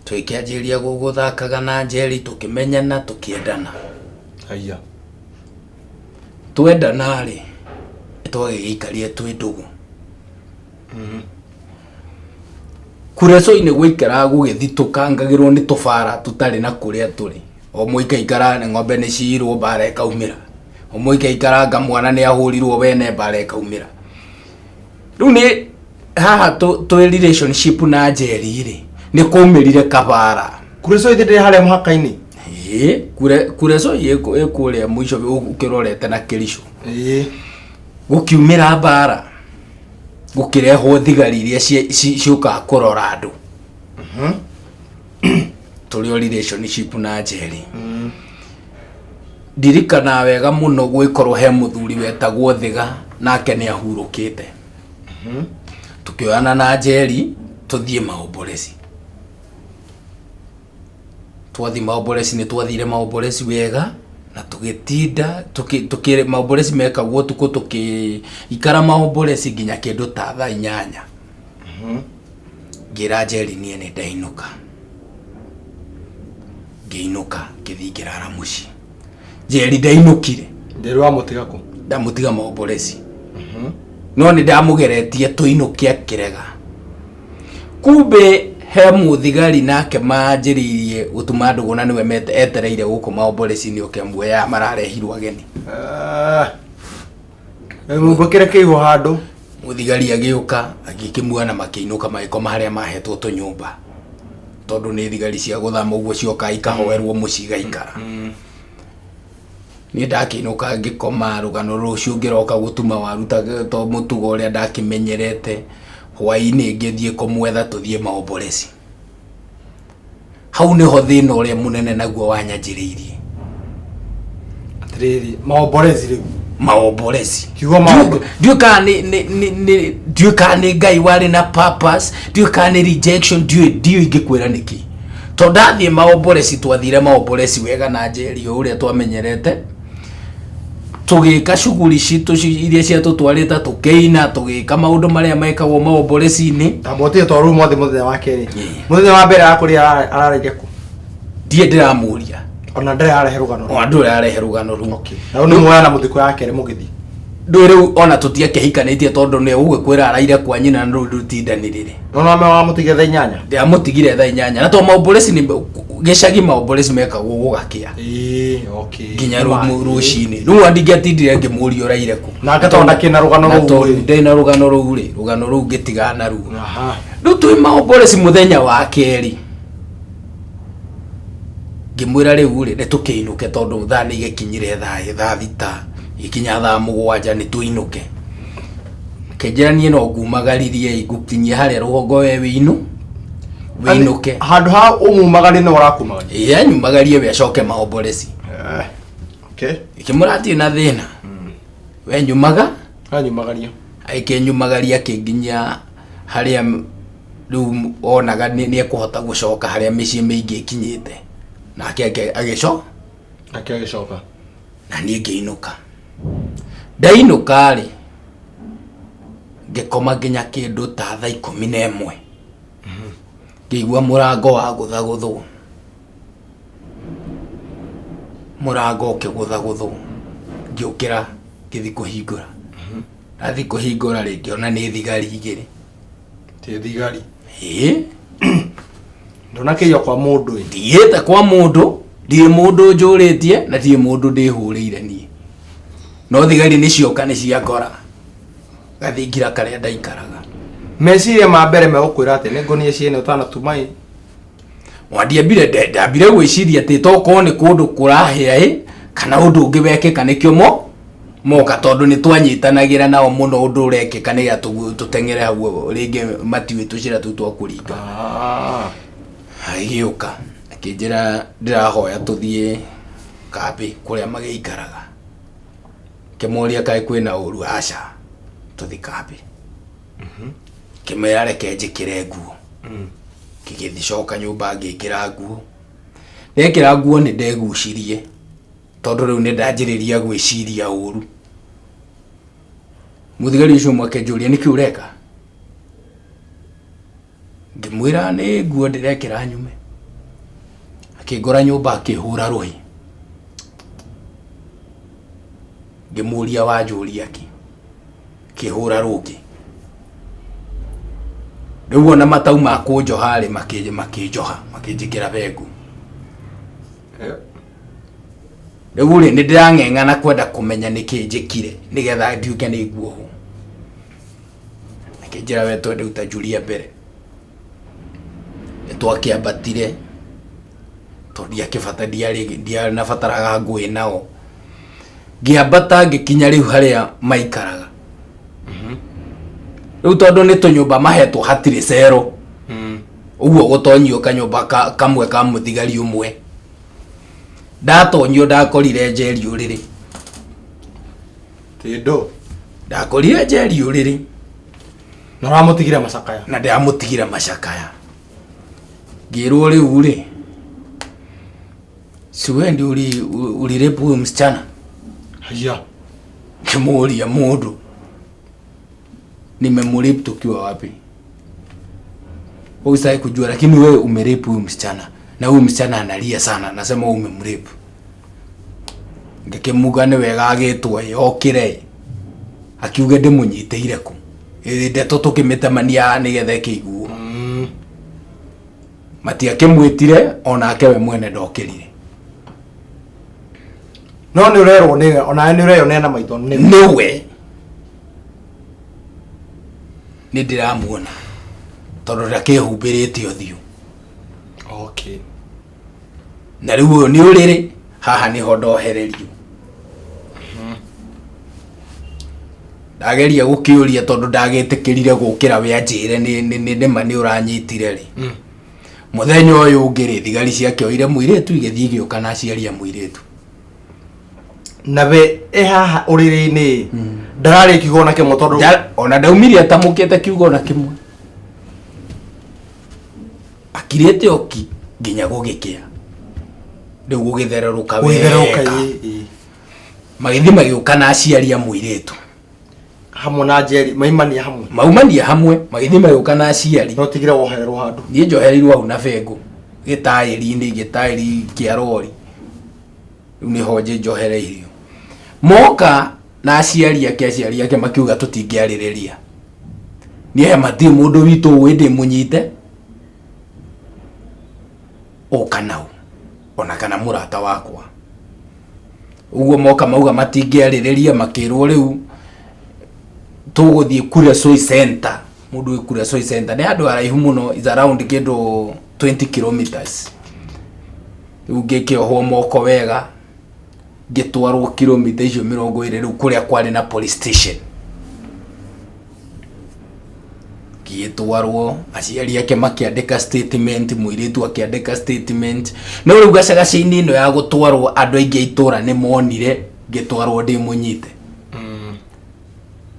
S2: twikianjiria guguthakaga na Njeri tukimenyana tukiendana
S1: haya
S2: twendana ri twagikaria twi ndugu kureco-ini guikara gugithituka ngagirwo ni tubara tutari na kuria turi o muikaikara ni ng'ombe ni ciirwo bara ikaumira o muikaikaranga mwana ni ahurirwo bene bara ikaumira riu ni haha twi relationship na Njeri ri ni kumirire kabara
S1: kureco ithire haria muhaka-ini
S2: kureco ikuria mwisho ukirorete na Kericho gukiumira bara gukirehwo thigari iria ciuka kurora andu turi relationship na Njeri ndirikana wega muno gwikorwo he muthuri wetagwo Thiga nake ni ahurukite tukioana na Njeri tuthie maombolesi twathi maombolesi ni twathire maombolesi wega na tugitinda tukire maombolesi mekagwo tuko ikara maombolesi nginya kindu ta thaa 8 ngira Njeri nie ni ndainuka ngiinuka ngithingirara muci Njeri ndainukire
S1: ndirwa mutiga ku
S2: ndamutiga maombolesi no ni ndamugeretie tuinuke akirega kumbe he muthigari nake manjiririe gutuma nduguna niwe etereire guku maombolesi ni ukembuya mararehirwo ageni
S1: mubokere kiho handu
S2: muthigari agiuka agikimua na makiinuka magikoma haria mahetwo tunyumba tondu ni thigari cia guthama uguo cioka ikahoerwo muciga ikara ni ndakiinuka ngikoma rugano rucio ngiroka gutuma waru to mutugo uria ndakimenyerete hwaini ngithie kumwetha tuthie maombolesi hau niho thina uria munene naguo wanyanjiriirie
S1: atiriri maombolesi
S2: kiugo ndiuka ni ngai wari na purpose ndiuka ni rejection ndio ingikwira niki to ndathie maombolesi twathire maombolesi wega na Njeri uria twamenyerete tugika shughuli citu iria cia tutwarita tukeina tugika maundu maria mekagwo maombolesi-ini
S1: tabotie to room muthenya wa keri muthenya wa mbere akuria ararege ku
S2: ndie ndiramuria
S1: ona ndare arehe rugano
S2: o andu arehe rugano ru
S1: okay na ni moya na muthiko yake mugithi
S2: ndu riu ona tutiakehikanitie tondu ni ugwikwira araire kwa nyina ndu rutindanirire
S1: ona me wa mutigia thaa 8
S2: ndia mutigire thaa 8 na to maombolesi ni gicagi maombolesi mekagwo gugakia
S1: okay
S2: nginya rucini riu andingiatindire ngimuria uraire ku
S1: na ngatonda kina rugano ru
S2: ndina rugano ru ngitigana ru riu twi maombolesi muthenya wa keri ngimwira riu ri tukiinuke tondu thaa ni igikinyire thaa thita ikinya thaa 7 ni tuinuke kejani no ngumagaririe igukinyia haria rugongo we winuke
S1: handu ha umumagari no urakumagaria
S2: nyumagarie we acoke maombolesi
S1: okay
S2: ikimurati na thina we
S1: nyumagaria
S2: aike nyumagaria kinginya haria riu onaga ni ekuhota gucoka haria micii mingi ikinyite nake agicoka na ni ngiinuka ndainuka ri ngikoma nginya kindu ta thaa 11 ngigua murango wa guthaguthwo murango ukiguthaguthwo ngiukira ngithi kuhingura athi kuhingura ri ngiona ni thigari igiri
S1: ti thigari ndona kiyo kwa mundu
S2: ndiite kwa mundu ndie mundu njuritie na ndie mundu ndihurire nie no thigari ni cioka ni ciakora gathingira karia ndaikaraga
S1: meciria ma mbere me ukwira ati ni ngonie ciene utana tumai
S2: wandiambire ndambire gwiciria ati toko ni kundu kurahia kana undu ungi wekika nikio moka tondu ni twanyitanagira nao muno undu urekika ni tutengere hau ringi matiwe tucira tu twakuringa agiuka akinjira ndirahoya tuthie kambi kuria magiikaraga kimuria kai kwina uru aca tuthi kambi kimera reke njikire nguo kigithicoka nyumba ngikira nguo ndekira nguo ni ndegucirie tondu riu ni ndanjiriria gwiciria uru muthigari ucio mwake njuria niki ureka ngimwira ni nguo ndirekira nyume akingora nyumba akihura ruhi ngimuria wa njuria kihura ruki riu ona matau ma kunjoha hari makinjoha makinjikira bengu riu ri ni ndirang'eng'ana kwenda kumenya niki njikire nigetha ndiuke ni nguo hu akinjira we twende uta njuria mbere nitwakiambatire tondia kibata ndia nabataraga ngui nao ngiambata ngikinya riu haria maikaraga riu tondu ni tunyumba mahetwo hatire cero uguo gutonyio kanyumba kamwe ka muthigari umwe ndatonyio ndakorire njeri uriri
S1: tindo
S2: ndakorire njeri uriri
S1: na ramutigira macakaya
S2: na ndiamutigira macakaya ngirwo riu ri siwendi uri repu msichana
S1: haya
S2: kimuria mundu nimemuripu tukiwa wapi usai kujua lakini wewe umeripu huyu msichana na huyu msichana analia sana nasema umemripu ngekemuga ni wega agitwa yokire akiuga ndimunyiteire ku ndeto tukimetamania nigethe kiguo matia kimwitire onake we mwene ndokirire
S1: no ni urerwo ni ona ni ureyonea na maitho
S2: niwe ni ndiramuona tondu ndakihumbirite uthiu
S1: okay
S2: na riu ni uriri haha ni ho ndohererio ndageria gukiuria tondu ndagitikirire gukira we anjire ni mani uranyitire ri muthenya uyu ngiri thigari ciakioire muiretu igithii giuka na ciaria muiretu
S1: na we haha uriri-ini ndarari kiugo na kimwe tondu
S2: ona ndaumirie atamukite kiugo na kimwe akirete oki nginya gugikia riu gugitherũka wega magithi magiuka na aciaria muiretu
S1: hamwe na njeri
S2: maumania hamwe magithi magiuka na aciari
S1: no tigire wohererwo handu
S2: nie njohereirwo hau na bengo gitairi-ini gitairi kia rori ni hoje njohereirio moka na aciari ake makiuga tutingiaririria nie mati mundu witu wende munyite o kanau ona kana murata wakwa uguo moka mauga matingiaririria makirwo riu tuguthie kure Soi Center mundu kure Soi Center ne andu araihu muno is around kindu 20 kilometers ugeke ho moko wega gitwarwo kilomita icio 20 riu kuria kwari na police station gitwarwo aciari ake makiandika statement muiritu akiandika statement no riu gacagaci-ini ino ya gutwarwo andu aingi itura ni monire gitwarwo ndi munyite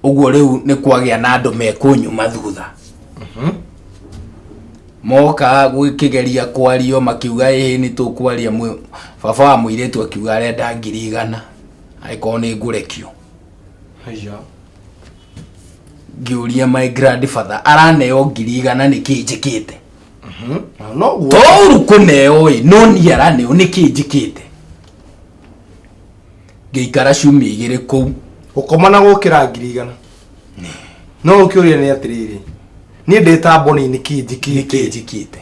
S2: uguo riu ni kwagia na andu mekunyuma thutha moka gwikigeria kwario makiuga ni tukwaria baba wa muiritu akiuga arenda 100,000 aiko ni ngurekio
S1: haya
S2: ngiuria my grandfather araneo 100,000 niki njikite
S1: no guo
S2: toru kuneo no ni araneo niki njikite ngeikara ciumia 2 kuu
S1: ukomana gukira 100,000 no ukiuria ni atiriri ni ndeta boni niki njikite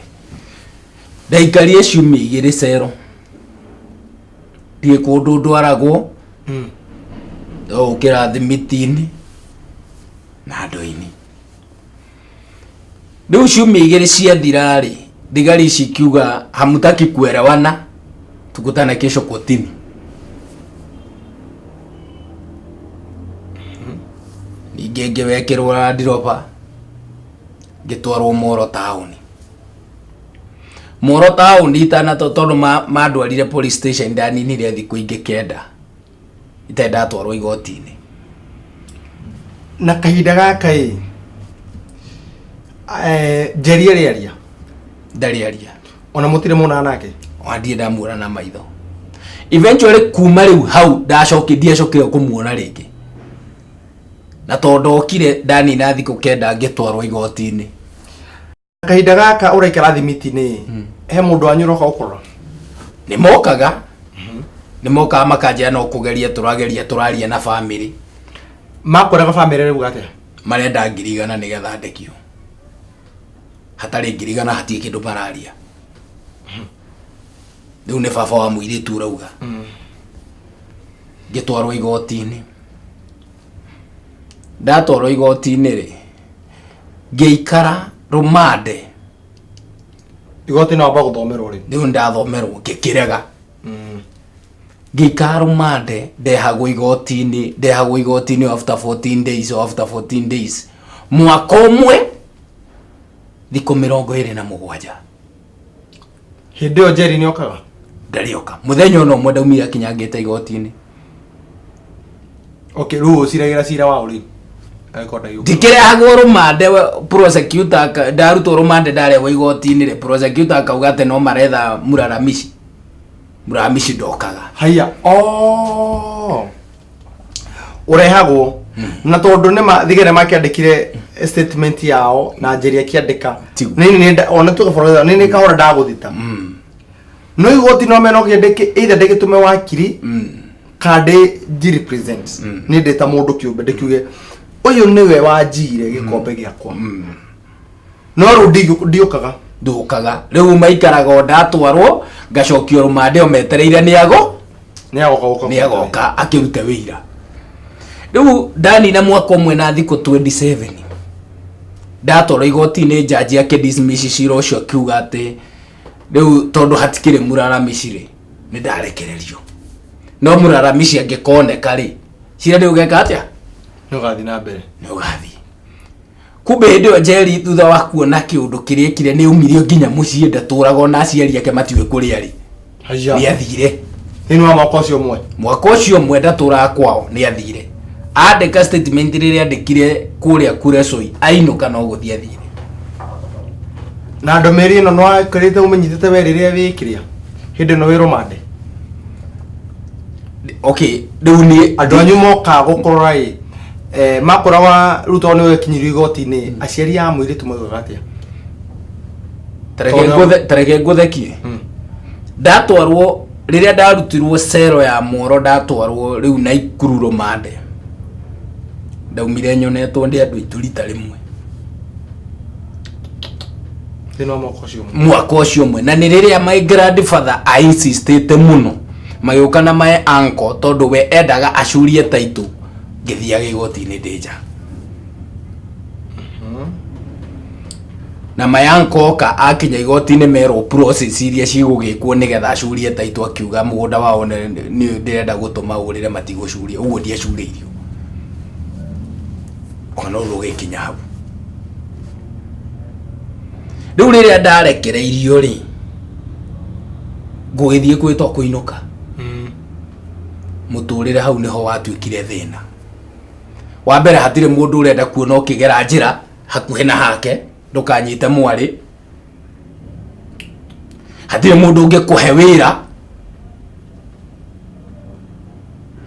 S1: ndaikarie ciumia 2 cero
S2: die kundu ndwaragwo ukira thimitini na ndoini riu ciumia 2 ciathirari thigari cikiuga hamutaki kuelewana tukutane kesho kotini ningenge wekirwa ndiropa gitwarwo Moro town itana tondu mandwarire police station ndaninire thiku ingi kenda itenda twarwo igoti-ini
S1: na kahinda gaka Njeri
S2: ndariaria
S1: ona mutire mona nake
S2: wandie ndamura na maitho eventually kuma riu hau ndiacokire kumuona ringi na tondu okire ndanina thiku kenda ngitwarwo igoti-ini
S1: kahinda gaka uraikara thimiti-ini he mundu anyuroka ukora
S2: ni mokaga ni moka makajia no kugeria turaria na family
S1: makoraga family riu gate
S2: marenda 100,000 nigetha ndekio hatari 100,000 hatie kindu mararia riu ni baba wa muiritu rauga ngitwarwo igoti-ini ndatwarwo igoti-ini ri ngeikara rumande
S1: igoti no baguthomerwo ri
S2: riu ndathomerwo ngikirega ngeikara rumande ndehagwo igoti-ini after 14 days mwaka umwe thiku 27
S1: hindi o Njeri ni okaga
S2: ndarioka muthenya ono mwe ndaumire kinyangite igoti-ini
S1: okay riu ciragira cira wa uri
S2: ndikirehagwo rumande prosecutor ndarutwo rumande ndarehwo igoti-ini ri prosecutor akauga ati no maretha muraramishi ndokaga
S1: haya urehagwo na tondu ni thigere makiandikire statement yao na Njeri akiandika nini ona tugaforotha nini kahora ndaguthita no igoti no meno kiandike either ndegitume wakiri kande di represents ni ndeta mundu kiumbe ndikiuge uyu niwe wanjire gikombe giakwa no ru ndiukaga
S2: riu maikaraga ndatwarwo ngacokio rumande o metereire niagoka akirute wira riu ndani na mwaka umwe na thiku 27 ndatwarwo igoti-ini jaji ake dismiss cira ucio akiuga ati riu tondu hatikire muraramisi ri ni ndarekererio no muraramisi angikoneka ri cira ni ugeka atia
S1: ni ugathi na mbere
S2: kumbe hindi o Njeri thutha wa kuona kiundu kirekire ni umirio nginya mucii ndaturaga na aciari ake matiwe kuria ri ni athire
S1: ni mwaka
S2: ucio mwe ndaturaga kwao ni athire andika statement riri andikire kuria kure Soi ainuka no guthii athire
S1: na ndomeri ino no akarite umenyitete we riria wikiria hindi no wirumande
S2: okay riu ni
S1: andu anyu moka gukorora makorawa ruto ni wekinyirio igoti-ini aciari a muiritu moigaga atia
S2: tareke nguthekie ndatwarwo riria ndarutirwo cero ya Moro ndatwarwo riu Naikuru Rumande ndaumire nyonetwo ndi andu itu rita rimwe mwaka ucio mwe na ni riria my grandfather insistete muno magiuka na my uncle tondu we endaga acurie title ngithiaga igoti-ini ndija na my uncle oka akinya igoti-ini mero process iria cigugikwo nigetha acurie title akiuga mugunda wao ni ndirenda gutuma urire matigucuria uguo ndiacuriirio kana urugikinya hau riu riria ndarekereirio ri ngugithie kwitwo kuinuka muturire hau niho watuikire thina wa mbere hatire mundu urenda kuona ukigera njira hakuhe na hake ndukanyite mwari hatire mundu ungikuhe wira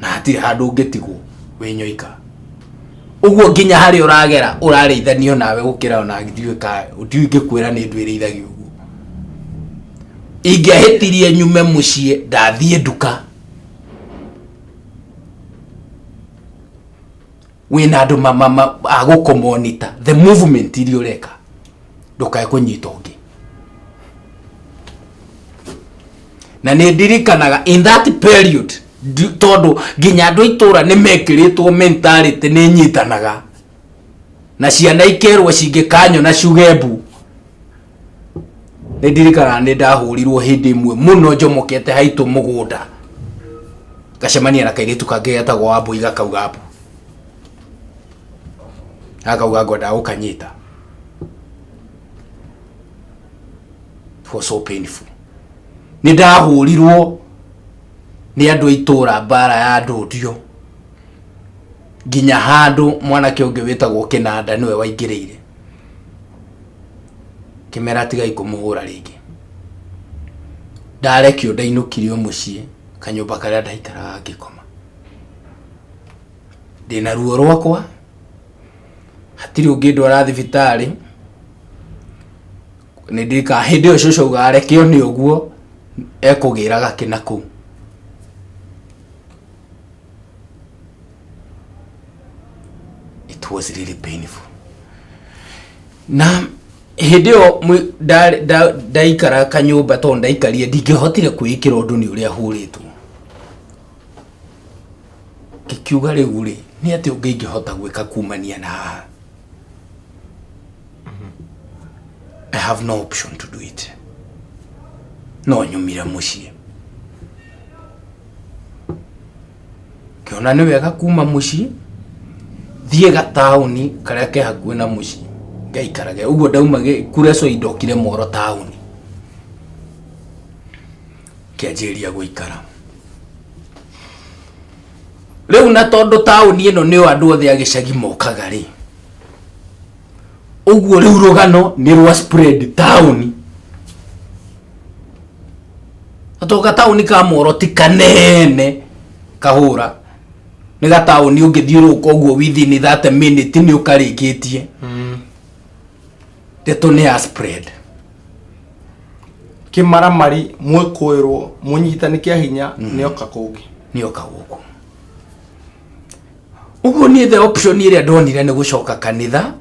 S2: na hatire handu ungitigwo winyoika uguo nginya hari uragera urareithanio nawe gukira ona ndiugikwira ni ndwireithagio uguo ingehitirie nyume mucie ndathie nduka wina andu agukumonita the movement iria ureka ndukae kunyita ungi na ni ndirikanaga in that period tondu nginya andu itura ni mekiritwo mentality ni nyitanaga na ciana ikerwo cingikanyo na cugembu ni ndirikanaga ni ndahurirwo hindi imwe muno njomokete haitu mugunda gacemania na kairitu kangi getagwo Wambui gakauga mbu akauga ngwenda ukanyita. It was so painful. Ni ndahurirwo ni andu itura bara ya ndudio nginya handu mwanake ungi witagwo Kinanda niwe waingirire kimera tigai kumuhura ringi ndarekio ndainukirio mucie kanyumba karia ndaikaraga ngikoma ndina ruo rwakwa hatiri ungi ndwara thibitari ni ndika hindi ucio cuga arekio ni uguo ekugiraga kinaku it was really painful na hindi o ndaikara kanyumba to ndaikarie ndingehotire kwikira undu ni uria huritwo kikiuga riu ri ni ati ungihota gwika kumania na I have no option to do it. No nyumira mucie. Kiona ni wega kuma mucie. Thie ga tauni karia ke hakuhe na mucie. Ngaikarage uguo ndaumage kureco indokire Moro tauni. Kianjiria guikara. Riu na tondu tauni ino ni andu othe agicagi mokaga ri. Uguo riu rugano ni rwa spread town atoka town ka Moro ti kanene kahura ni ga town ungithiuruka uguo within that minute ni ukarikitie teto ni a spread
S1: kimaramari mwikoirwo munyitani kia hinya ni okakugi
S2: ni okaguku uguo ni the option iria ndonire ni gucoka kanitha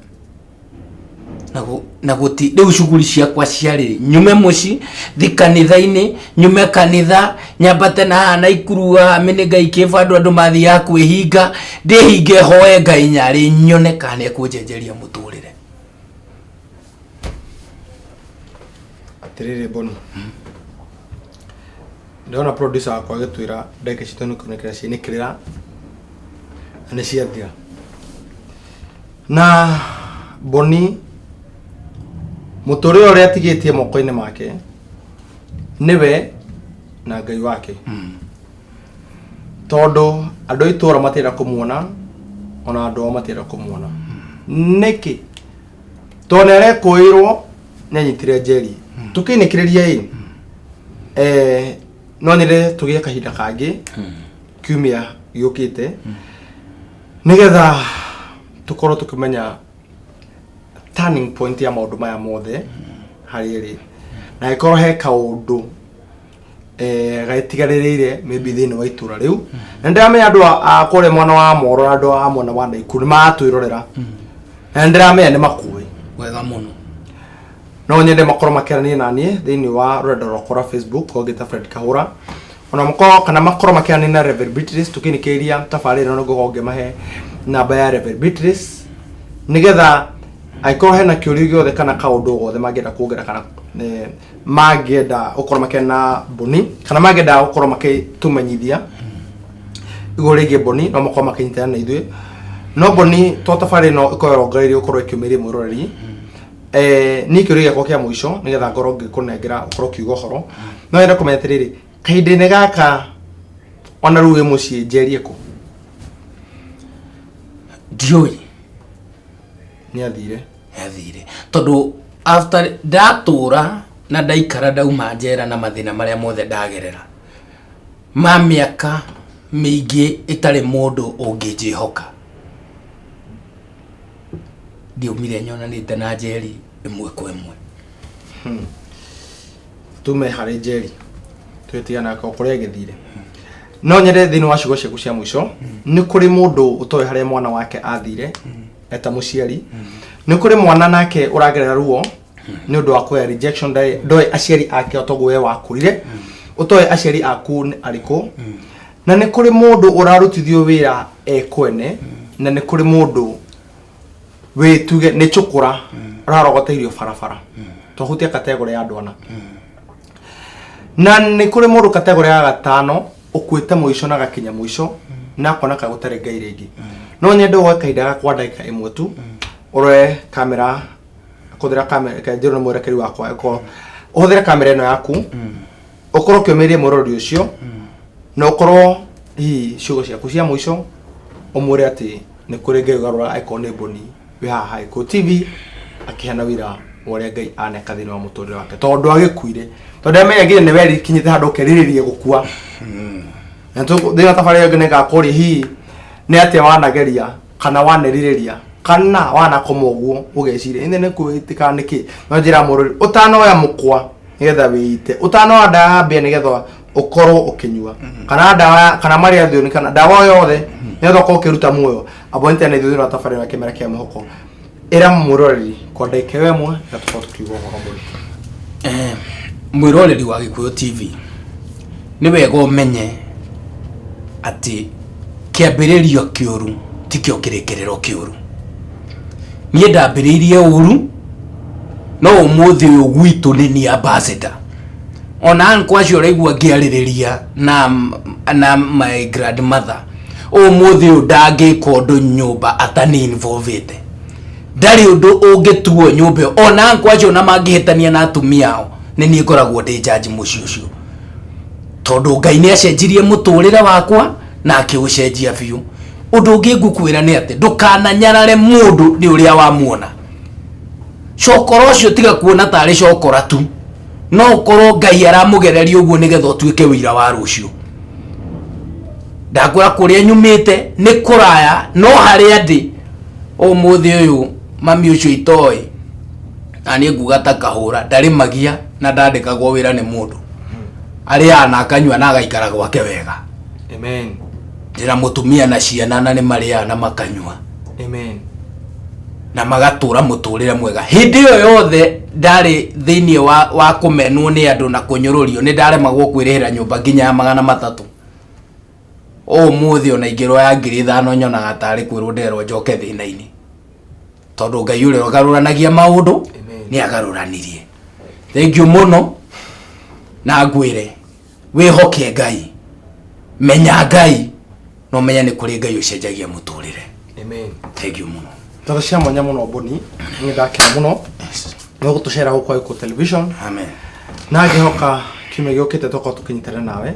S2: na guti riu shuguli ciakwa ciari nyume muci thi kanitha-ini nyume kanitha nyambate na Naikuru miniga ikiva andu mathi ya kwihinga ndihinge hoe Ngai nyari nyone kana ekunjenjeria muturire
S1: atirire bono ndona producer akwa agitwira ndeke citonu kunekera cinikirira ane ciathia na Boni muture uria atigitie moko-ini make niwe na Ngai wake tondu andu itura matira kumuona ona andu matira kumuona niki tonere kuirwo nyanyitire njeri tukinikiriria no nire tugie kahinda kangi kiumia yukite nigetha tukorwo tukimenya turning point ya maundu maya mothe hari ri na ikorwo he kaundu gaitigarĩrĩire maybe thĩinĩ wa itũra rĩu na ndĩramenya andũ a kũrĩa mwana wa Moro na andũ a mwana wa Naikuru matwĩrorera na ndĩramenya nĩ makuĩ
S2: wega mũno
S1: no nyende makorwo makĩarania na niĩ thĩinĩ wa rũrenda rwakwa rwa Facebook ngĩta Fred Kahũra ona makorwo kana makorwo makĩarania na Reverend Beatrice tũkĩnikĩria tabarĩra no ngũgonge mahe namba ya Reverend Beatrice nĩgetha aikorwo hena kĩũria gĩothe kana kaũndũ gothe mangĩenda kuongerera kana mangĩenda gũkorwo makĩna Boni kana mangĩenda gũkorwo makĩtũmenyithia igũrũ rĩgiĩ Boni no makorwo makĩnyitana na ithuĩ no Boni to tabarĩra no ĩkorwo ĩrongoreirio gũkorwo ĩkĩũmĩrĩria mwĩroreri ni kĩũria gĩakwa kĩa mũico nĩgetha ngorwo ngĩkũnengera ũkorwo kiugo horo no nyenda kũmenya atĩrĩrĩ kahinda-inĩ gaka ona rĩu wĩ mũciĩ njerie kũ
S2: ndiũĩ
S1: nĩathire
S2: tondũ after ndatũra na ndaikara ndauma njera na mathĩna marĩa mothe ndagerera ma mĩaka mĩingĩ ĩtarĩ mũndũ ũngĩnjĩhoka ndiumire nyonanĩte na Njeri ĩmwe kwa ĩmwe
S1: tume harĩ Njeri twĩtigana kũrĩa gĩthire no nyende thĩinĩ wa ciugo ciaku cia mũico nĩ kũrĩ mũndũ ũtoĩ harĩa mwana wake athire eta mũciari nĩ kũrĩ mwana nake ũragerera ruo nĩ ũndũ wa kũya rejection ndoĩ aciari ake otoguo we wakũrire ũtoĩ aciari aku nĩ arĩkũ na nĩ kũrĩ mũndũ ũrarutithio wĩra ekwene na nĩ kũrĩ mũndũ we tuge nĩ chũkũra ũrarogota irio barabara twahutia kategori ya andũ ana na nĩ kũrĩ mũndũ kategori ya gatano ũkwĩte mũico na gakinya mũico na akona gũtarĩ Ngai rĩngĩ no nyende woe kahinda gakwa ndagĩka ĩmwe tu ũroe kamera kũthĩra kamera kanjĩrwo nĩ mwerekeri wakwa ũhũthĩre kamera ĩno yaku ũkorwo ũkĩũmĩrĩria mũrori ũcio na ũkorwo hihi ciugo ciaku cia mũico ũmwĩre atĩ nĩ kũrĩ Ngai ũgarũra akorwo nĩ Boni wĩ haha Iko TV akĩhana wĩra ũrĩa Ngai aneka thĩinĩ wa mũtũrĩre wake tondũ agĩkuire tondũ amenya nginya nĩ weri kinyĩte handũ ũkerirĩrie gũkua na thĩinĩ wa tabarĩra ĩngĩ nĩngakũria hihi nĩ atĩa wanageria kana wanerirĩria kana wanakoma ũguo ũgeciria ĩndĩ nĩ kwĩtĩka nĩkĩ no njĩra mũrori ũtanoya mũkwa nĩgetha wĩite ũtanoya ndawa mbia nĩgetha ũkorwo ũkĩnyua kana ndawa kana marĩa thioni kana ndawa yothe nĩgetha ũkorwo ũkĩruta muoyo abonete na thĩinĩ wa tabarĩra kĩmera kĩa mũhoko ĩra mũrori kwa ndagĩka ĩmwe na tũkorwo tũkiuga ũhoro mũrori
S2: mwĩroreri wa Gĩkũyũ TV nĩ wega ũmenye atĩ kĩambĩrĩrio kĩũru tikĩo kĩrĩkĩrĩro kĩũru niĩ ndambĩrĩirie ũru no ũmũthĩ ũyũ gwitũ nĩ ni ambassador ona ankwa acio ũraigua ngĩarĩrĩria na my grandmother ũmũthĩ ũyũ ndangĩka ũndũ nyũmba atani involved ndarĩ ũndũ ũngĩtuo nyũmba ona ankwa acio na mangĩhĩtania na atumia ao nĩ niĩ ngoragwo ndĩ jaji mũciĩ ũcio tondũ Ngai nĩ acenjirie mũtũrĩre wakwa na akĩũcenjia biũ ũndũ ũngĩ ngũkwĩra nĩ atĩ ndũkananyarare mũndũ nĩ ũrĩa wamuona cokora ũcio tiga kuona tarĩ cokora tu no ũkorwo Ngai aramũgereria ũguo nĩgetha ũtuĩke wĩira wa rũciũ ndakwĩra kũrĩa nyumĩte nĩ kũraya no harĩa ndĩ ũmũthĩ ũyũ mami ũcio itoĩ na niĩ nguga ta Kahũra ndarĩ magia na ndandĩkagwo wĩra nĩ mũndũ arĩa na akanyua na agaikara gwake wega
S1: amen
S2: njĩra mũtumia na ciana na nĩ marĩaga na makanyua
S1: amen
S2: na magatũra mũtũrĩre mwega hĩndĩ ĩyo yothe ndarĩ thĩinĩ wa kũmenwo nĩ andũ na kũnyũrũrio nĩ ndaremagwo kwĩrĩhĩra nyũmba nginya ya 300 ũmũthĩ ona ingĩrwo ya 5,000 nyonaga tarĩ kwĩrwo nderwo njoke thĩna-inĩ tondũ Ngai ũrĩa ũgarũranagia maũndũ nĩ agarũranirie thengiũ mũno na ngwĩre wĩhoke Ngai menya Ngai no menya nĩ kũrĩ Ngai ũcenjagia mũtũrĩre
S1: amen
S2: thengiũ mũno
S1: tondũ cia mwanya mũno Boni nĩ ndakena mũno nĩ gũtũcera gũkwa Iko Television
S2: amen
S1: na ngĩhoka kiumia gĩũkĩte tũkorwo tũkĩnyitana nawe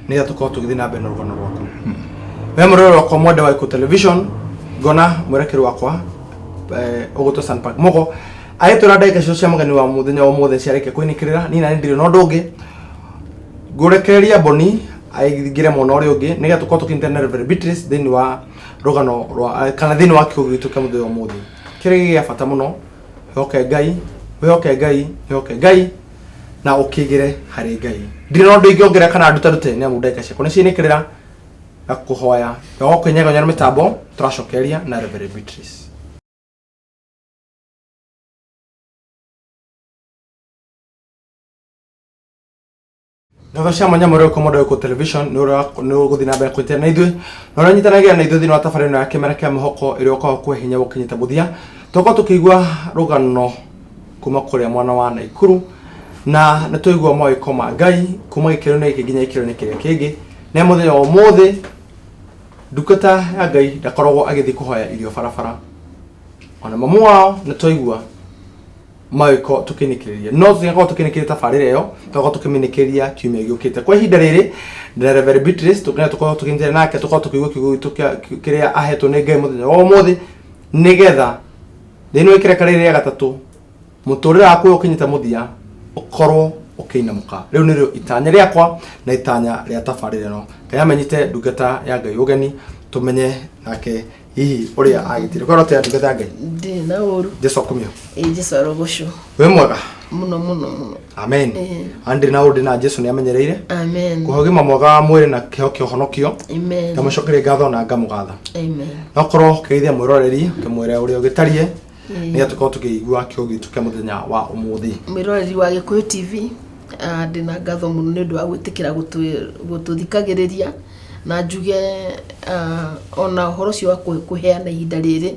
S1: nĩgetha tũkorwo tũgĩthiĩ na mbere na rũgano rwaku we mũrori wakwa mwende wa Iko Television ngona mwerekeri wakwa ũgũtũ Sun Park Mũgo agĩtũra ndagĩka cio cia mũgeni wa mũthenya wa ũmũthĩ ciarĩkia kwĩnĩkĩrĩra niĩ na ndirĩ na ũndũ ũngĩ ngũrekereria Boni aigire mwena ũrĩa ũngĩ nĩgetha tũkorwo tũkĩnyitana na Reverend Beatrice thĩinĩ wa rũgano rwa kana thĩinĩ wa kiugo gitũ kĩa mũthenya wa ũmũthĩ kĩrĩa gĩa bata mũno wĩhoke Ngai wĩhoke Ngai wĩhoke Ngai na ukigire hari Ngai ndino ndo ingiongerera kana ndutarute ne mu ndeka ciakwa nicinikirira na kuhoya yo kwenyaga nyana mitambo turacokeria na Reverend Beatrice. Navasha manya moro komodo ko television no guthina ba kwete na ithui no nyitanagia na ithui no tafarino ya kemera kia muhoko iri okwa kwa hinya gukinyita buthia toko tukigwa rugano kuma kuria mwana wa Naikuru na natuigwa moyo koma Ngai kuma ikiro na ikiginya ikiro ni kiria kingi na muthenya o mothe ndukata ya Ngai ndakoragwo agithi kuhoya irio barabara ona mamu wao natuigwa maiko tukinikiriria no zingago tukinikirita tafarira yo toko tukiminikiriria kiumia giukite kwa ihinda riri na Reverend Beatrice tukina toko tukinjira nake toko tukigwa kiria aheto ne Ngai muthenya o mothe nigetha thino ikira karire ya gatatu muturira akwe ukinyita muthia ukorwo ukinamuka riu nirio itanya riakwa na itanya ria tafarira no kaya menyite ndungata ya Ngai ugeni tumenye nake hihi uria agitire kwa rote ndungata Ngai
S3: ndi na uru
S1: Jesu akumio
S3: Jesu arogosho
S1: we mwega
S3: muno
S1: amen andi na uri na Jesu ni amenyereire
S3: amen
S1: kuhogima mwega wa mwiri na kiho kihonokio
S3: amen
S1: kamucokere ngatho na ngamugatha
S3: amen
S1: nokorwo keithia mwiroreri kimwire uri ugitarie ni atuko tukigwa kiogi tuke muthenya wa umuthi
S3: mwiroreri wa Gikuyu TV ndi na ngatho muno ni ndu wa gwitikira gututhikagiriria na njuge ona horo cio wa kuheana ihinda riri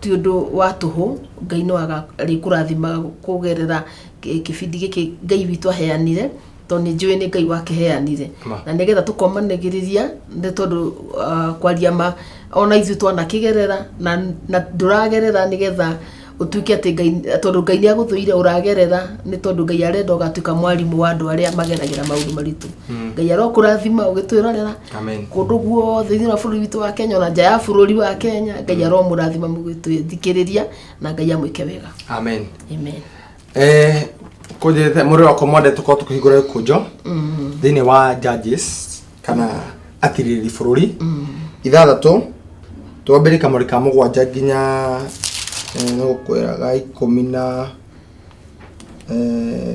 S3: ti undu wa tuhu Ngai no agakurathima kugerera kibindi giki Ngai witu aheanire to ni njui ni Ngai wake heanire na nigetha tukomanegiriria ndi tondu kwaria ma ona ithu twana kigerera na nduragerera nigetha utuike ati Ngai tondu Ngai ni aguthuire uragerera ni tondu Ngai arenda ugatuika mwarimu wa andu aria mageragira maundu maritu Ngai arokurathima ugitwirorera
S1: amen
S3: kundu guothe thina bururi witu wa Kenya na nja ya bururi wa Kenya Ngai aromurathima mugitwithikiriria na Ngai amwike wega
S1: amen
S3: amen
S1: kujete muri wa komode tuko tukihigura kujo thini wa judges kana atiriri bururi ithathatu twambire kamuri ka mugwanja nginya no kwera gai 10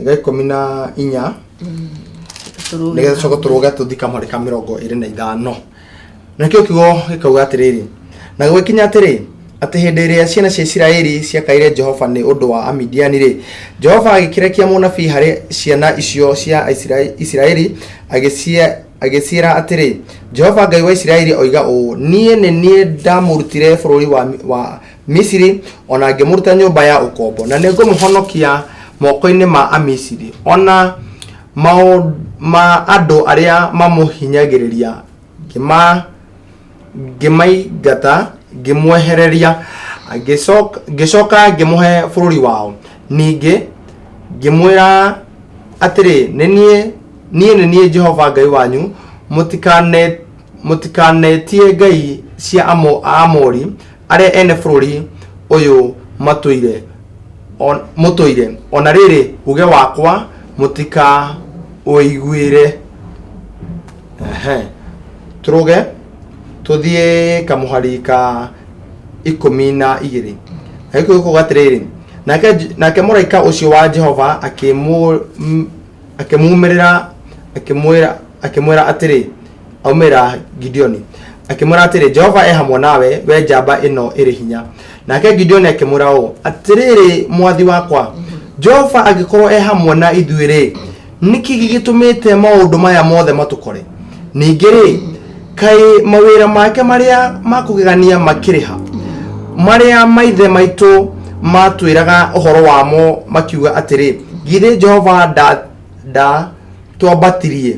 S1: gai 14 nige soko turuga tuthika muri ka 25 nakio kigo gikauga atiriri na gwikinya atiri ati hindi iria ciana cia Isiraeli ciakaire Jehova ni undu wa Amidiani ri Jehova agikirekia munabii hari ciana icio cia Isiraeli agiciira atiri Jehova Ngai wa Isiraeli oiga o nie ndamurutire bururi wa Misiri ona ngimuruta nyumba ya ukombo na ningumuhonokia moko-ini ma Amisiri ona ma andu aria mamuhinyagiriria gimaigata ngimwehereria gicoka ngimuhe bururi wao ningi ngimwira atiri nie Jehova Ngai wanyu mutikanetie ngai cia Amori aria ene bururi uyu mutuire ona riri uge wakwa mutika uiguire turuge tuthie kamuhari ka 12 haiko kugatiriri nake muraika ucio wa Jehova akimwira atiri aumira Gideoni akimwira atiri Jehova hamwe nawe we njamba ino iri hinya nake Gideoni akimwira o atiriri mwathi wakwa Jehova agikorwo hamwe na ithuiri niki gigitumite maundu maya mothe matukore ningiri kai mawira make maria makugigania makiriha maria maithe maitu matwiraga uhoro wamo makiuga atiri githe Jehova da twambatirie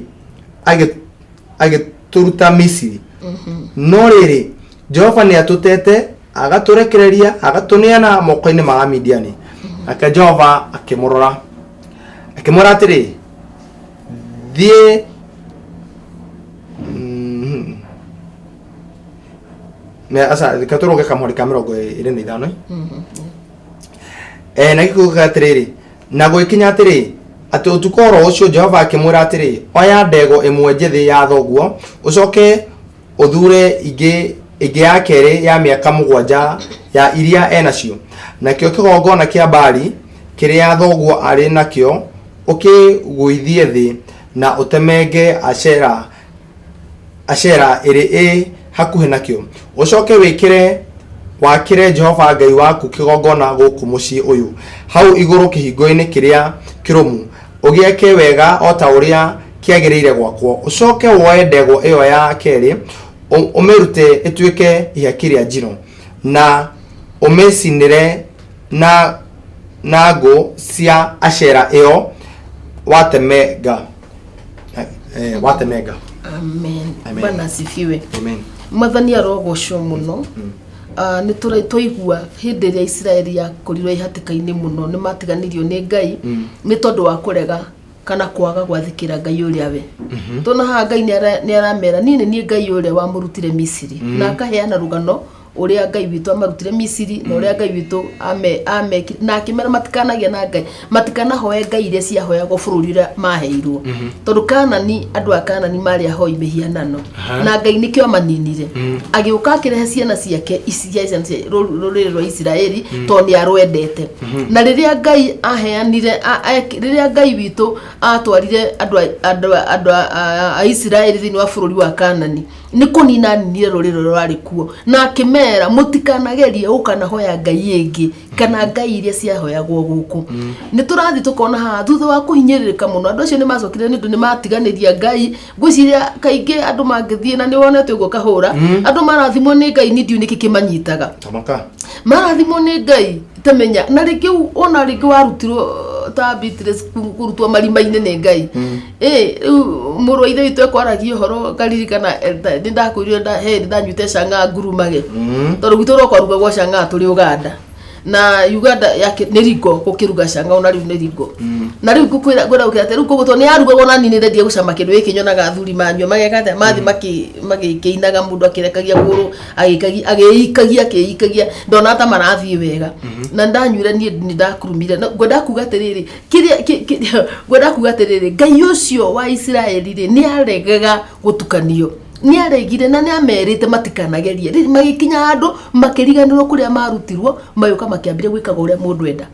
S1: agituruta Misiri no riri Jehova ni atutete agaturekereria agatuneana moko-ini ma Amidiani aka Jehova akimurora atiri thie me asa dikatoro ka kamori kamera go ire ni dano na gikuga atiriri na gwikinya atiri ati utukoro ucio Jehova akimwira atiri oya ndego imwe njithi ya thoguo ucoke uthure ingi ya keri ya miaka 7 ya iria enacio nakio kigongona kia Bali kiria thoguo ari nakio ukiguithie thi na utemenge ashera iri hakuhe nakio ucoke wikire wakire Jehova Ngai waku kigongona guku mucii uyu hau iguru kihingo-ini kiria kirumu ugieke wega ota uria kiagiriire gwakwo ucoke woe ndegwa iyo ya keri umirute ituike ihakiria njino na umecinire na ngo cia Ashera iyo watemenga
S3: amen bana asifiwe
S1: amen
S3: mathani arogocwo muno ni turaigua hindi ria Israeli yakorirwo ihatikaini muno ni matiganirio ni Ngai ni tondu wa kurega kana kwaga gwathikira Ngai uria we tona ha Ngai ni aramera ni Ngai uria wamurutire Misiri na akaheana rugano uria Ngai witu amarutire Misiri na uria Ngai witu na akimera matikanagia na Ngai matikana hoye Ngai iria cia hoyagwo bururi uria maheirwo tondu Kanani andu a Kanani mari ahoi mihianano na Ngai nikio amaninire agiuka akirehe ciana ciake ruriri rwa Israeli to ni arwendete na riria Ngai aheanire riria Ngai witu atwarire andu a Israeli thini wa bururi wa Kanani ni kunina ninire ruriri rwari kuo na akimera mutikanagerie ukana hoya Ngai ingi kana Ngai iria cia hoyagwo guku ni turathi tukona ha thutha wa kuhinyiririka muno andu acio ni macokire ni ndu matiganiria Ngai gwiciria kaingi andu mangithie na ni wonete ugo kahura andu marathimo ni Ngai ni ndiu niki kimanyitaga
S1: tamaka
S3: marathimo ni Ngai tamenya na ringi ona ringi warutirwo ta Beatrice kurutwa marima-ini ni Ngai murwa ithe witu ekwaragia uhoro ngaririkana ni ndakwirire ndanyuite canga ngurumage tondu gwitu rokwaruga gwa canga turi Uganda na Uganda yake ni ringo gukiruga canga ona riu ni ringo na riu ngukwira ngora ukira riu kugutwo ni aruga ona nini ndendia gucama kindu giki nyonaga athuri manyu magekate mathi magikiinaga mundu akirekagia nguru ageikagia ndona ta marathie wega na ndanyuire ni ndakurumire ngwenda kuga atiriri ngwenda kuga atiriri Ngai ucio wa Israeli ri ni aregaga gutukanio ni aregire na ni amerite matikanagerie ri magikinya andu makiriganirwo kuria marutirwo mayuka makiambire gwikaga uria mundu enda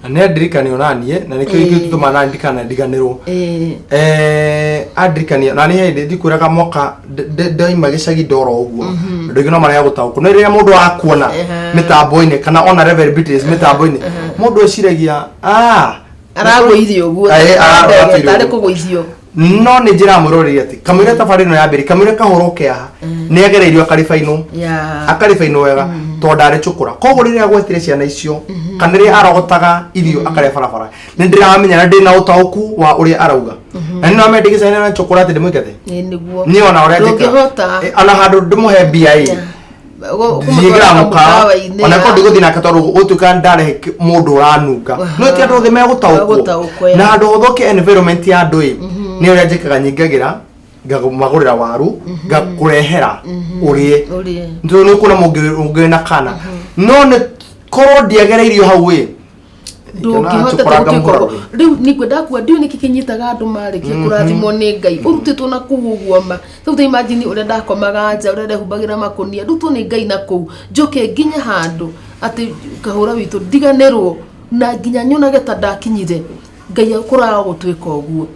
S1: ne ndirikani onanie na nikio gitutuma na ndikana ndiganirwo andirikani na ni hindi ndikuraga moka ndaima gicagi ndoro uguo ndugino maria gutauku ni ria mundu akuona mitambo-ini kana ona Reverend Beatrice mitambo-ini mundu eciragia
S3: aragwithio uguo tare kugwithio
S1: no ni njira murori ati kamwire tafari no yambiri kamwire kahoroke aha ni agereirio akarifaino wega to ndare chukura kogo riria gwetire ciana icio kana riria arogotaga irio akare barabara ni ndiramenya na ndina utauku wa uria arauga na ni no amendigicaina na chukura ati ndimwikete
S3: niguo
S1: ni ona uria ndika ana handu ndimuhe BI ona ko ndiguthi na katoru utuka ndare mundu uranunga no ti andu the megutauku na andu othoke environment ya andu ni uria njikaga nyingagira ngagurira waru ngakurehera urie ndu ni kuna mungi na kana no ni korwo ndiagereirio hau
S3: ndungihota gukiko riu ni kwenda kwa ndio nikikinyitaga andu marikia kurathimo ni Ngai urutitwo na kuguoma tu imagine uria ndakomaga nja uria ndehubagira makunia ndu tu ni Ngai na ku njoke nginya handu ati kahura witu ndiganirwo na nginya nyonage ta ndakinyire Ngai akuraga gutwika uguo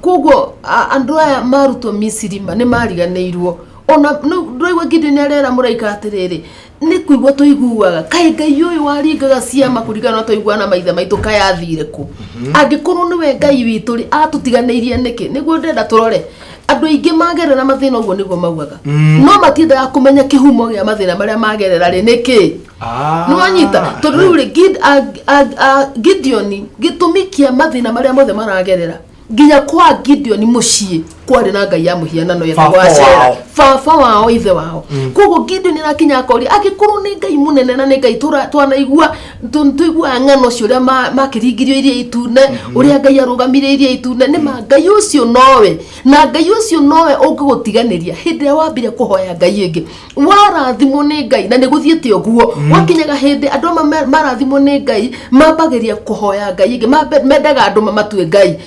S3: koguo andu aya marutwo Misiri ni mariganirwo ona ndroigwa ngindi ni arera muraika atiriri ni kuigwa tuiguaga kai Ngai uyu waringaga ciama kurigana tuiguana maithe maitu kai athire ku angikorwo niwe Ngai witu ri atutiganeirie niki niguo ndenda turore andu aingi magerera mathina uguo niguo maugaga no matindaga kumenya kihumo gia mathina maria magerera ri niki no anyita tondu ri Gideon gitumikia mathina maria mothe maragerera nginya kwa Gideon mucii kwari na Ngai ya muhianano yetagwo Ashera baba wao ithe wao koguo Gideon arakinya akori agikorwo ni Ngai munene na ni Ngai twanaigua tuigua ng'ano cio uria makiringirio iria itune uria Ngai arugamire iria itune ni ma Ngai ucio nowe na Ngai ucio nowe ungigutiganiria hindi ya wambire kuhoya Ngai ingi warathimo ni Ngai na ni guthiete uguo wakinyaga hindi andu marathimo ni Ngai mambagiria kuhoya Ngai ingi mendaga andu mamatue Ngai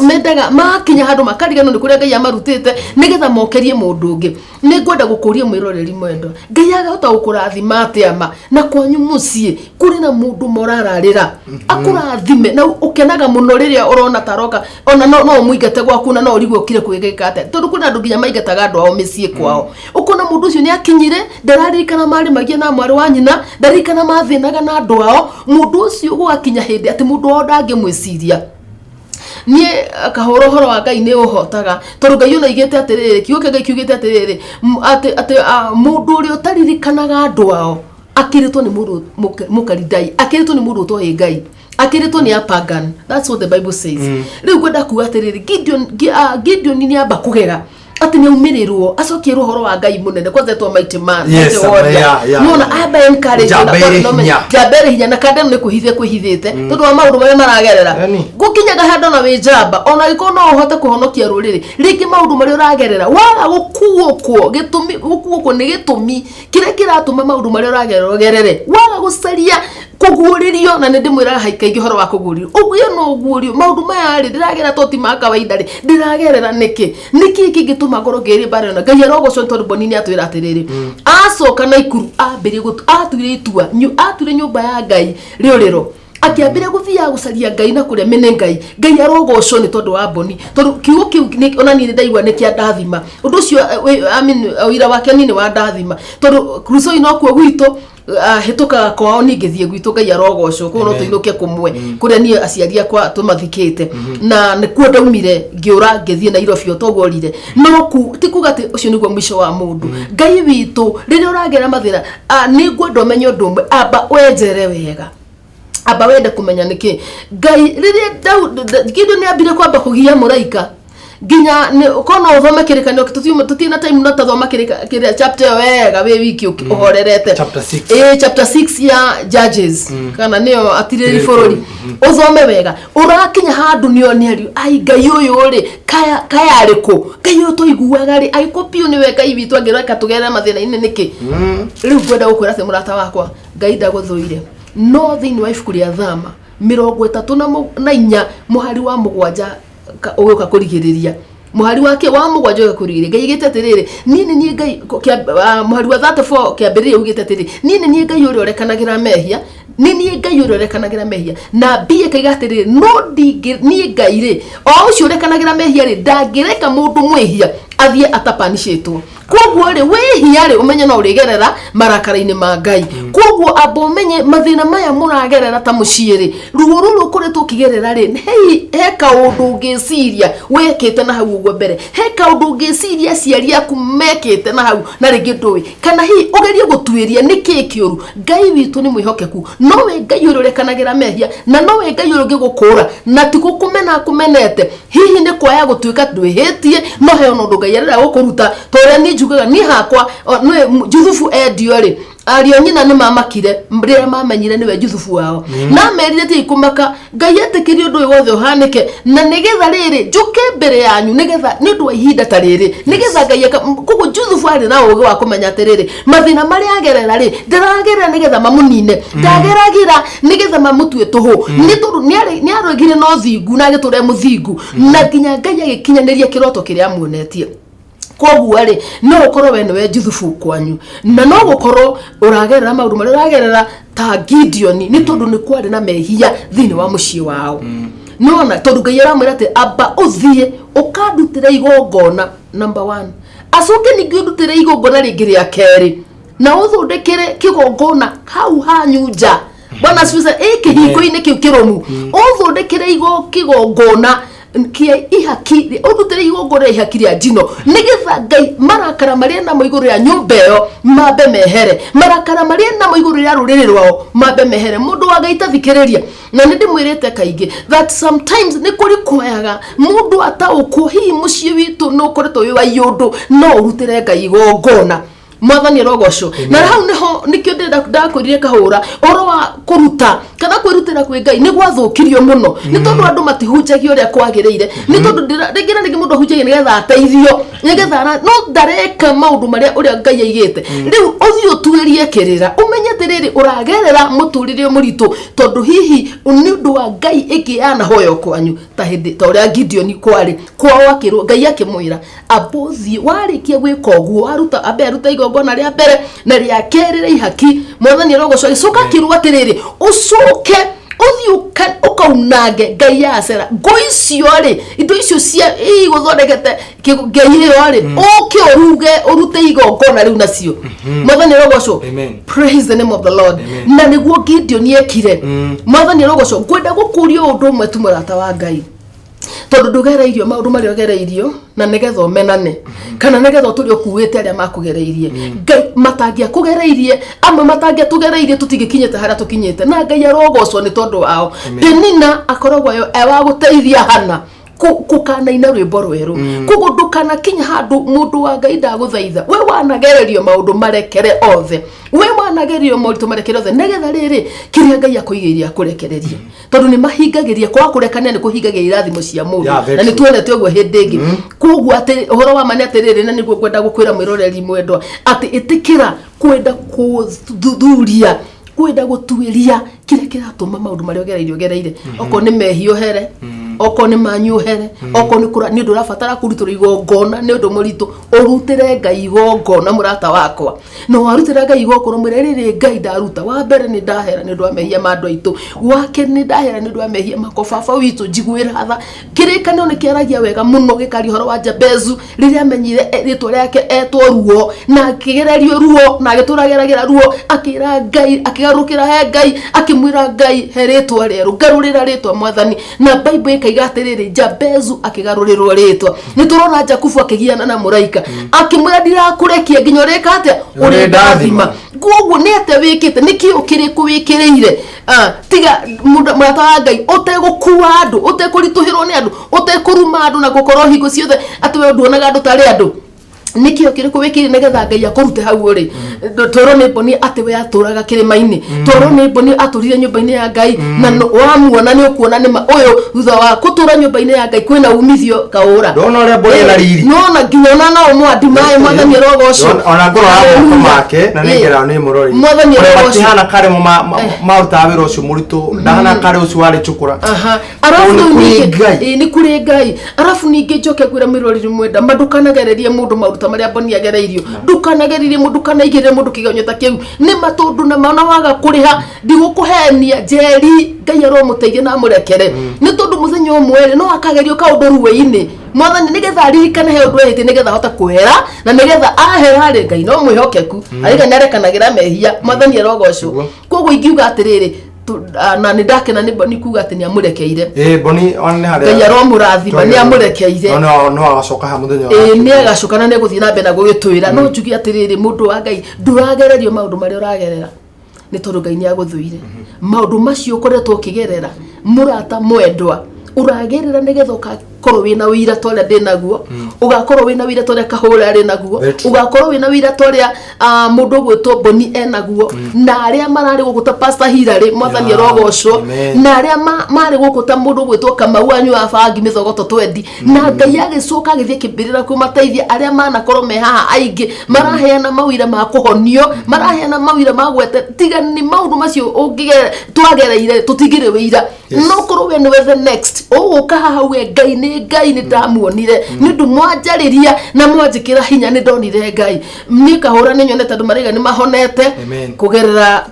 S3: mendaga makinya handu makarigano ni kuria Ngai amarutite nigetha mokerie mundu ungi ni ngwenda gukuria mwiroreri mwendo Ngai agahota gukurathima atia na kwanyu mucii kuri na mundu morararira akurathime na ukenaga muno riria urona taroka ona no muingate gwaku na no rigwo kire kwigika ate tondu kuna andu nginya maingataga andu ao micii kwao ukona mundu ucio ni akinyire ndararikana mari magia na mwari wa nyina ndarikana mathinaga na andu ao mundu ucio gwakinya hindi ati mundu o ndangimwiciria nie kahorohoro wa Ngai ni uhotaga tondu Ngai ona igete atiriri kiuke Ngai kiugete atiriri ati mundu uri utaririkanaga andu ao akiritwo ni mundu mukaridai akiritwo ni mundu utoe Ngai akiritwo ni pagan. That's what the Bible says. Riu gwenda kuga atiriri Gideon ni amba kugega ati ni umirirwo acokie rohoro wa Ngai munene kwanza to mighty man nona aba encourage jabere hinya na kandeno ni kuhithite tondu wa maundu maria maragerera gukinyaga hando na wijamba ona iko no uhote kuhonokia ruriri ringi maundu maria uragerera waga gukuokwo ni gitumi kire kiratuma maundu maria uragerere waga gucaria kuguuririo na ndimwiraga haikaingi horo wa kuguuririo uguo no guurio maundu maya ri ndiragera toti ma kawaida ri ndiragerera niki kingituma ngoro ngiri bare na Ngai arogoco tondu Boni ni atwira atiriri acoka na ikuru ambire atwire itua atwire nyumba ya Ngai rioriro akiambire guthia gucaria Ngai na kuria mene Ngai arogoco ni tondu wa Boni tondu kiugo kiu ona ni ndaigua ni kia ndathima undu ucio wira wake ni wa ndathima tondu Kristo ino kuo gwito hituka kwao ni ngithie gwitu Ngai arogoco kuno tuinuke kumwe kuria ni aciaria kwa tumathikite na nikuo ndaumire ngiura ngithie na irofio togorire no ku tikuga ati ucio niguo mwisho wa mundu Ngai witu riria uragera mathira ni ngwenda umenye undu umwe amba wenjere wega aba wende kumenya niki Ngai riria Gideon ni ambire kwamba kugia muraika ginya kono uthome kirikanio tutina time no tathoma kirikanio chapter wega we wiki uhorerete chapter 6 ya Judges kana nio atiriri forori uthome wega urakinya handu nio ni ari ai Ngai uyu ri kaya ariku Ngai uyu tuiguaga ri ai kopio ni we Ngai witu angireka tugere mathina ine niki riu gwenda gukwira ati murata wakwa Ngai ndaguthuire no thini wa ifuku ria Thama 34 muhari wa mugwanja ugoka kurigiriria muhari wake wa mugwanja ugoka kurigiriria Ngai igete atiriri nini ni Ngai muhari wa 34 kiambiriria ugete atiriri nini ni Ngai uri orekanagira mehia nini Ngai uri orekanagira mehia na bie kaiga atiriri no ni Ngai ri o ucio orekanagira mehia ri ndangireka mundu mwihia athie atapanishitwo koguo ri wehia ri umenye no urigerera marakara-ini ma Ngai koguo abo menye mathina maya muragerera ta muciiri ruo ruru kuretwo kigerera ri heka undu ngiciria wekete na hau ugo mbere heka undu ngiciria ciari aku mekete na hau na ringi ndui kana hi ugerie gutwiria niki kiuru Ngai witu ni mwihokeku no we Ngai urekanagira mehia na no we Ngai urugigukura na tigukumena kumenete hihi ni kwaya gutwika ndwihitie no he ono ndu Ngai arera gukuruta toria ni njugaga ni hakwa Juthufu endio ri ario nyina ni mamakire mbere mamenyire niwe Juthufu wao na merire ti kumaka Ngai atikiri undu wothe uhanike na nigetha riri njuke mbere yanyu nigetha ni ndu ihinda ta riri nigetha Ngai kugu Juthufu ari na ugi wa kumenya atiriri mathina mari agerera ri ndiragerera nigetha mamunine ndageragira nigetha mamutue tuhu ni tondu ni arogire no thingu na agiture muthingu na nginya Ngai agikinyaniria kiroto kiria muonetie koguo ri no ukorwo we niwe Juthufu kwanyu na no gukorwo uragerera maundu mari uragerera ta Gideon ni tondu ni kwari na mehia thini wa mucii wao nona tondu Ngai aramwira ati amba uthie ukandutira igongona number 1 acoke ningi ndutire igongona ringi ria keri na uthundikire kigongona hau hanyu nja Bwana asifiwe kihiko-ini kiu kiromu uthundikire kigongona kia ihaki udutire igongora ihaki ria njino nigetha Ngai marakara maria na iguru ya nyumba yo mabe mehere marakara maria na iguru ya ruriri rwao mabe mehere mundu wa Ngai tathikiriria na ndimwirite kaingi that sometimes ni kuri kwayaga mundu ataukwo hi mucii witu no koretwo wi wa yundu no urutire Ngai igongona mwathani rogoco na hau niho nikio ndakurire kahura oro wa kuruta kana kwirutira kwi Ngai ni gwathukirio muno ni tondu andu matihunjagia uria kwagireire ni tondu ndingira ningi mundu ahunjagia nigetha ateithio nigetha no ndareka maundu maria uria Ngai aigite riu uthio tuirie kirira umenye tiriri uragerera muturire muritu tondu hihi ni undu wa Ngai ikiana hoyo kwanyu ta hindi ta uria Gideon kwari kwao akirwo Ngai akimwira abothi warikia gwika uguo aruta igongona ria mbere na ria kerire ihaki mwathani arogocwa icoka kirwo atiriri ucoke uthi ukaunage Ngai ya Asera ngoicio ri indo icio cia guthondekete Ngai iyo ri uke uruge urute igongona riu nacio mwathani arogocwa praise the name of the Lord na niguo Gideon yekire mwathani arogocwa ngwenda gukuria undu umwe tu murata wa Ngai tondu ndugereirio maundu mari ogereirio na nigetha omenane kana nigetha turi okuwete aria makugereirie Ngai matangia kugereirie ama matangia tugereirie tutingikinyete haria tukinyete na Ngai arogocwo ni tondu wao Penina akoragwo wa guteithia Hana kukanaina rwimbo rweru kugundukana kinya handu mundu wa Ngai ndaguthaitha we wanagererio maundu marekere othe we wanagererio maundu marekere othe negetha riri kiria Ngai akuigiria akurekererie tondu ni mahingagiria kwa kurekania ni kuhingagiria irathimo cia mundu na ni tuonete uguo hindi ingi koguo ati uhoro wa mani atiriri na niguo kwenda gukwira mwiroreri mwendwa ati itikira kwenda kuthuthuria kwenda gutuiria kiria kiratuma maundu maria ogereire oko ni mehio here oko ni manyuhere oko ni kura ni ndura fatara kurutura igongona ni undu muritu urutire Ngai igongona murata wakwa no warutire Ngai igongona murerere Ngai ndaruta wa mbere ni ndahera ni ndwa mehia mandu aitu wake ni ndahera ni ndwa mehia makobaba witu jigwira hatha kirikano ni kiaragia wega muno gikari horo wa Jabezu riria amenyire ritwa riake etwo ruo na kigererio ruo na giturageragira ruo akira Ngai akigarukira he Ngai akimwira Ngai heretwa reru garurira ritwa mwathani na Bible igatiriri Jabezu akigarurirwo ritwa ni turona Jakubu akigiana na muraika akimwira ndirakurekia nginya reka ate uri ndathima gugu ni ate wikite niki ukiriku wikireire tiga murata wa Ngai utegukua andu utekurituhirwo ni andu utekuruma andu na gukorwo hingo ciothe ati we nduonaga andu tari andu nikio kiriku wikiri negetha Ngai akurute hau ri toro ni boni ati we aturaga kirimaini toro ni boni aturire nyumba-ini ya Ngai na wamuona ni ukuona ni uyu thutha wa kutura nyumba-ini ya Ngai kwina umithio kaura
S1: ndona ria boni na riri
S3: nona nginya na mwandi mai mwathani rogoco
S1: ona ngoro hapo make na ningera ni murori
S3: mwathani rogoco
S1: hana kare maruta wira ucio muritu ndahana kare ucio wari chukura
S3: arafu ni kuri Ngai arafu ningi njoke gwira mirori mwenda mandukanagererie mundu maruta maria boni agereirio ndukanagererie mundu kana igire mundu kigonyota kiu ni matundu na maana waga kuriha ndigukuhenia jeri Ngai aromuteithia na murekere ni tondu muthenya umwe no akagerio kaundu ruwe-ini mwathani nigetha aririkane he undu ehite nigetha hota kuhera na nigetha ahera ri Ngai no mwihokeku ariga narekanagira mehia mwathani arogocwo koguo ingiuga atiriri na ni ndakena ni kuga ati ni amurekeire
S1: boni one haria
S3: Ngai aromurathima ni amurekeire
S1: no agacoka ha muthenya
S3: ni agacoka na neguthii na mbere na gugitwira no njugi atiriri mundu wa Ngai nduragererio maundu maria uragerera ni tondu Ngai ni aguthuire maundu macio ukoretwo ukigerera murata mwendwa uragerera nigetha ugakorwo wina wira toria ndinaguo ugakorwo wina wira toria kahura ari naguo ugakorwo wina wira toria mundu gwitwo Boni enaguo na aria marari gukuta Pastor Hilary mwathani arogocwo na aria mari gukuta mundu gwitwo Kamau anyu abangi mithogoto twendi na Ngai agicoka agithie kibirira kumateithia aria manakorwo me haha aingi maraheana mawira ma kuhonio maraheana mawira ma gwete tiga ni maundu macio ungigere twagereire tutigire wira no korwo we ni the next uguka haha we Ngai ni ndamuonire ni ndu mwanjariria na mwanjikira hinya ni ndonire Ngai ni kahura ni nyonete andu mariga ni mahonete kugerera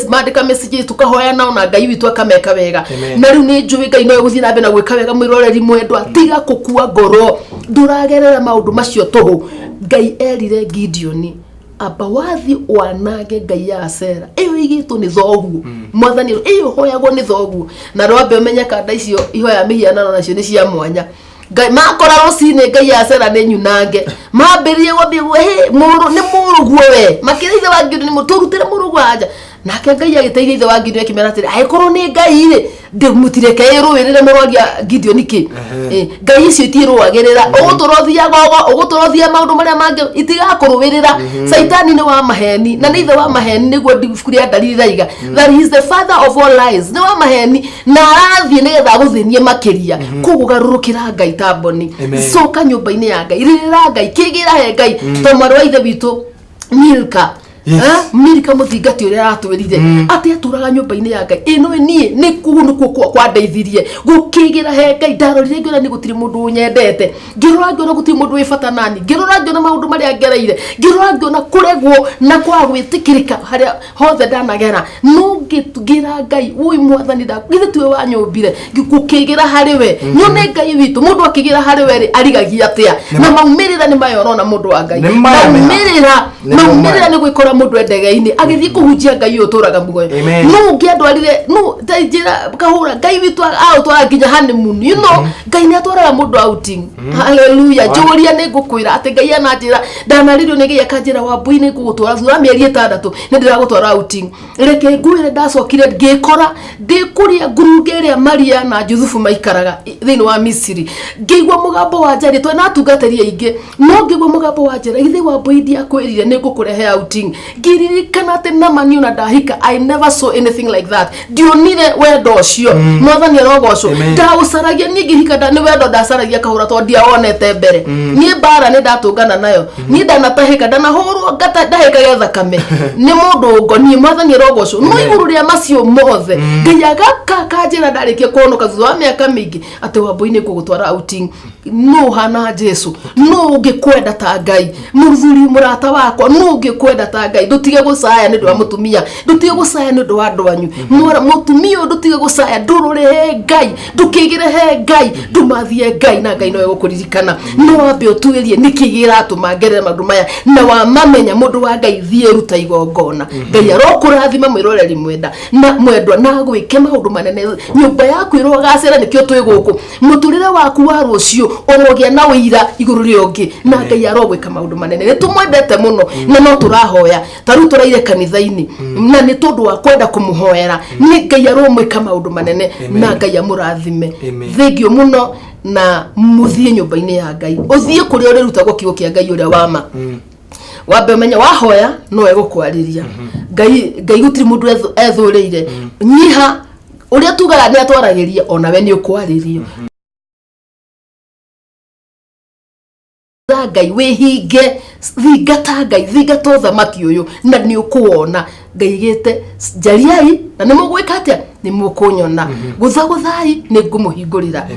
S3: mandika message tukahoya nao na Ngai witu akameka wega na riu ni njui Ngai no guthii na mbere na gwika wega mwiroreri mwendwa tiga kukua ngoro nduragerera maundu macio tuhu Ngai erire Gideon aba wathi wanage Ngai ya Asera iyo igitwo ni thoguo mwathani iyo hoyagwo ni thoguo na rwambe umenya kanda icio ihoya mihiana nacio ni cia mwanya Ngai makora rocine Ngai ya Asera ni nyunange mambirie wathi he muru ni muruguo we makiriithe wa Gideon ni muturutire murugu aja nake Ngai agiteithia ithe wa Gideon akimera atiri aikorwo ni Ngai ri ndimutireke irũwĩrĩre mũrwaria Gideon ki Ngai icio itirũagĩrĩra ũgũtũrothia gogo ũgũtũrothia maũndũ marĩa mangĩ itigakũrũwĩrĩra Saitani ni wa maheni na nĩ ithe wa maheni nĩguo ndikuria dalili raiga that he is the father of all lies ni wa maheni na arathiĩ nĩgetha gũthĩnie makĩria kũgũgarũrũkĩra Ngai tamboni coka nyũmba-inĩ ya Ngai rĩrĩra Ngai kĩgĩra he Ngai to mwarĩ wa ithe witũ Milka Milka muthingati uria aratwirire ati aturaga nyumba-ini ya Ngai ino nie ni kugunuko kwa ndeithirie gukigira he Ngai ndarorire ngiona ni gutiri mundu unyendete ngirora ngiona gutiri mundu wi bata nani ngirora ngiona maundu maria ngereire ngirora ngiona kuregwo na kwa gwitikirika haria hothe ndanagera no ngira Ngai ui mwathani da githe tuwe wa nyumbire gukigira hari we nyone Ngai witu mundu akigira hari we arigagia atia na maumirira ni mayorona mundu wa Ngai maumirira ni gwikora mundu endege-ini agithii kuhunjia Ngai uturaga mugoyo no ngiandwarire no tajira kahura Ngai witu autwara nginya honeymoon you know Ngai ni atwaraga mundu outing hallelujah juria ni ngukwira ati Ngai ananjira ndanaririo ni Ngai akanjira Wambui ni ngugutwara thura mieri 6 ni ndiragutwara outing reke ngwire ndacokire ngikora ndikuria ngurunge iria Maria na Juthufu maikaraga thiini wa Misiri ngigwa mugambo wa njari twe natungateria ingi no ngigwa mugambo wa njari ithi Wambui ndia kwirire ni ngukurehe outing giririkana ati namani una ndahika I never saw anything like that dionire wendo ucio mwathani arogocwo ndaucaragia ni ngirika ni wendo ndacaragia kahura to ndiaonete mbere ni bara ni ndatungana nayo ni ndanatahika ndanahurwo ngata ndahika ge thakame ni mundu ngoni mwathani arogocwo no iguru ria macio mothe Ngai agaka kanjira ndarikia kuonoka thutha wa miaka mingi ati Wambui ni ngugutwara outing no hana Jesu no ngikwenda ta Ngai muthuri murata wakwa no ngikwenda ta Ngai ndutige gucaya ni ndu wa mutumia ndutige gucaya ni ndu wa ndwanyu mutumia ndutige gucaya ndurure he Ngai ndukigire he Ngai ndumathie Ngai na Ngai no gukuririkana no ambe utuirie nikigira atumangerera maundu maya na wa mamenya mundu wa Ngai thie ruta igongona Ngai arokurathima mwiroreri mwenda na mwendwa na gwike maundu manene nyumba yaku irogacira nikio twi guku muturire waku wa rucio orogia na wira iguru riongi na Ngai arogwika maundu manene nitumwendete muno na no turahoya taru turaire kanitha-ini na ni tondu wa kwenda kumuhoera ni Ngai aromwika maundu manene na Ngai amurathime thengio muno na muthie nyumba-ini ya Ngai uthie kuria uri rutagwo kiugo kia Ngai uria wama wambe menya wahoya no egukwariria Ngai gutiri mundu ethuriire nyiha uria tugaga ni atwaragiria ona we ni ukwaririo Ngai wihinge thingata Ngai thingata uthamaki uyu na ni ukuona Ngai gite njariai na ni mugwika atia ni mukunyona guthaguthai ni ngumuhingurira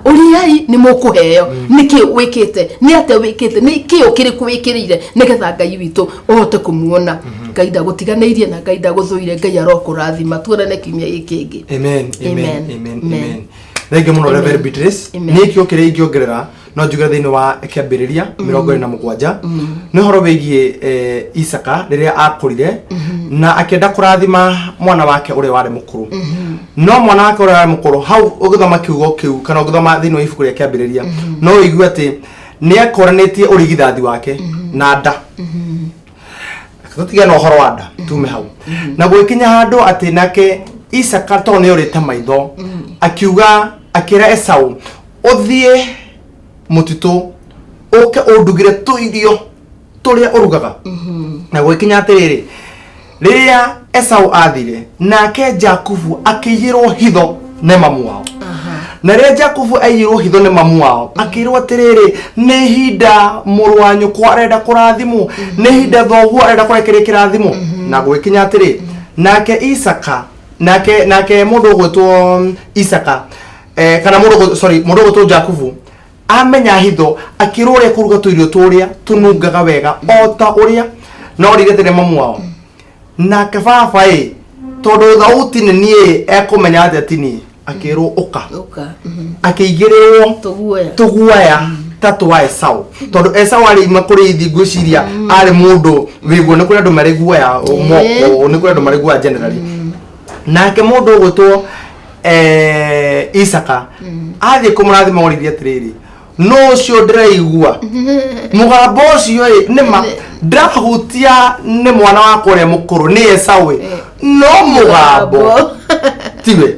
S3: uriai ni mukuheo niki wikite ni ate wikite ni kio kiriku wikirire nigetha Ngai witu uhote kumuona Ngai ndagutiganeirie na Ngai ndaguthuire Ngai arokurathima tuonane kiumia giki
S1: amen amen Thank you muno Reverend Beatrice ni kio kire ingiongerera no njuge thiini wa kiambiriria 27 ni horo wigie Isaka riria akurire na akienda kurathima mwana wake uri wari mukuru no mwana wake uri wari mukuru hau ugithoma kiugo kiu kana ugithoma thiini wa ibuku ria kiambiriria no igwe ati ni akoranetie urigithathi wake na nda tutigia no horo wa nda tume hau na gwikinya handu ati nake Isaka to ni urite maitho akiuga akira Esau uthie mutito oke ondugire tuirio turia urugaga na gwikinya atiriri riria Esau athire nake Jakubu akiyirwo hitho ne mamu wao na riria Jakubu ayirwo hitho ne mamu wao akirwo atiriri ni hinda muru wanyu kwarenda kurathimwo ni hinda thoguo arenda kurekeria kirathimo na gwikinya atiriri nake Isaka nake mundu gwitwo Isaka kana mundu gwitwo Jakubu amenya hitho akirore kuruga tuirio turia tunungaga wega ota uria no rigethere mamu wao na kababa tondu thauti ni nie ekumenya atini akirwo uka akigirirwo tuguaya tatu wa Esau tondu Esau ari makurithi gwiciria ari mundu wiguo ni kuri andu mari guaya moko ni kuri andu mari guaya generally nake mundu gwitwo Isaka athie kumurathima oririe atiriri no cio ndiraigua mugambo cio nima ndahutia ne mwana wakwa re mukuru ni Esawe no mugambo tiwe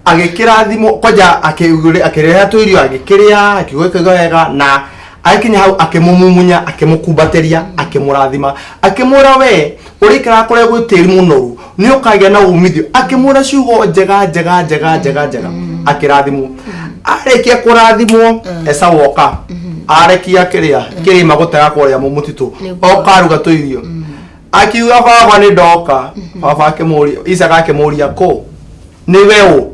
S1: agikira thimo kwaja akireha tuirio agikiria akigweka wega na akinya hau akimumumunya akimukumbateria akimurathima akimura we urikira kore gwitiri munoru ni ukagia na umithio akimura ciugo njega akirathimo arekia kurathimo Esawoka arekia kirima gutega kuria mumutitu okaruga tuirio akiuga baba ni ndoka baba akimuria Isaka akimuria ko ni weo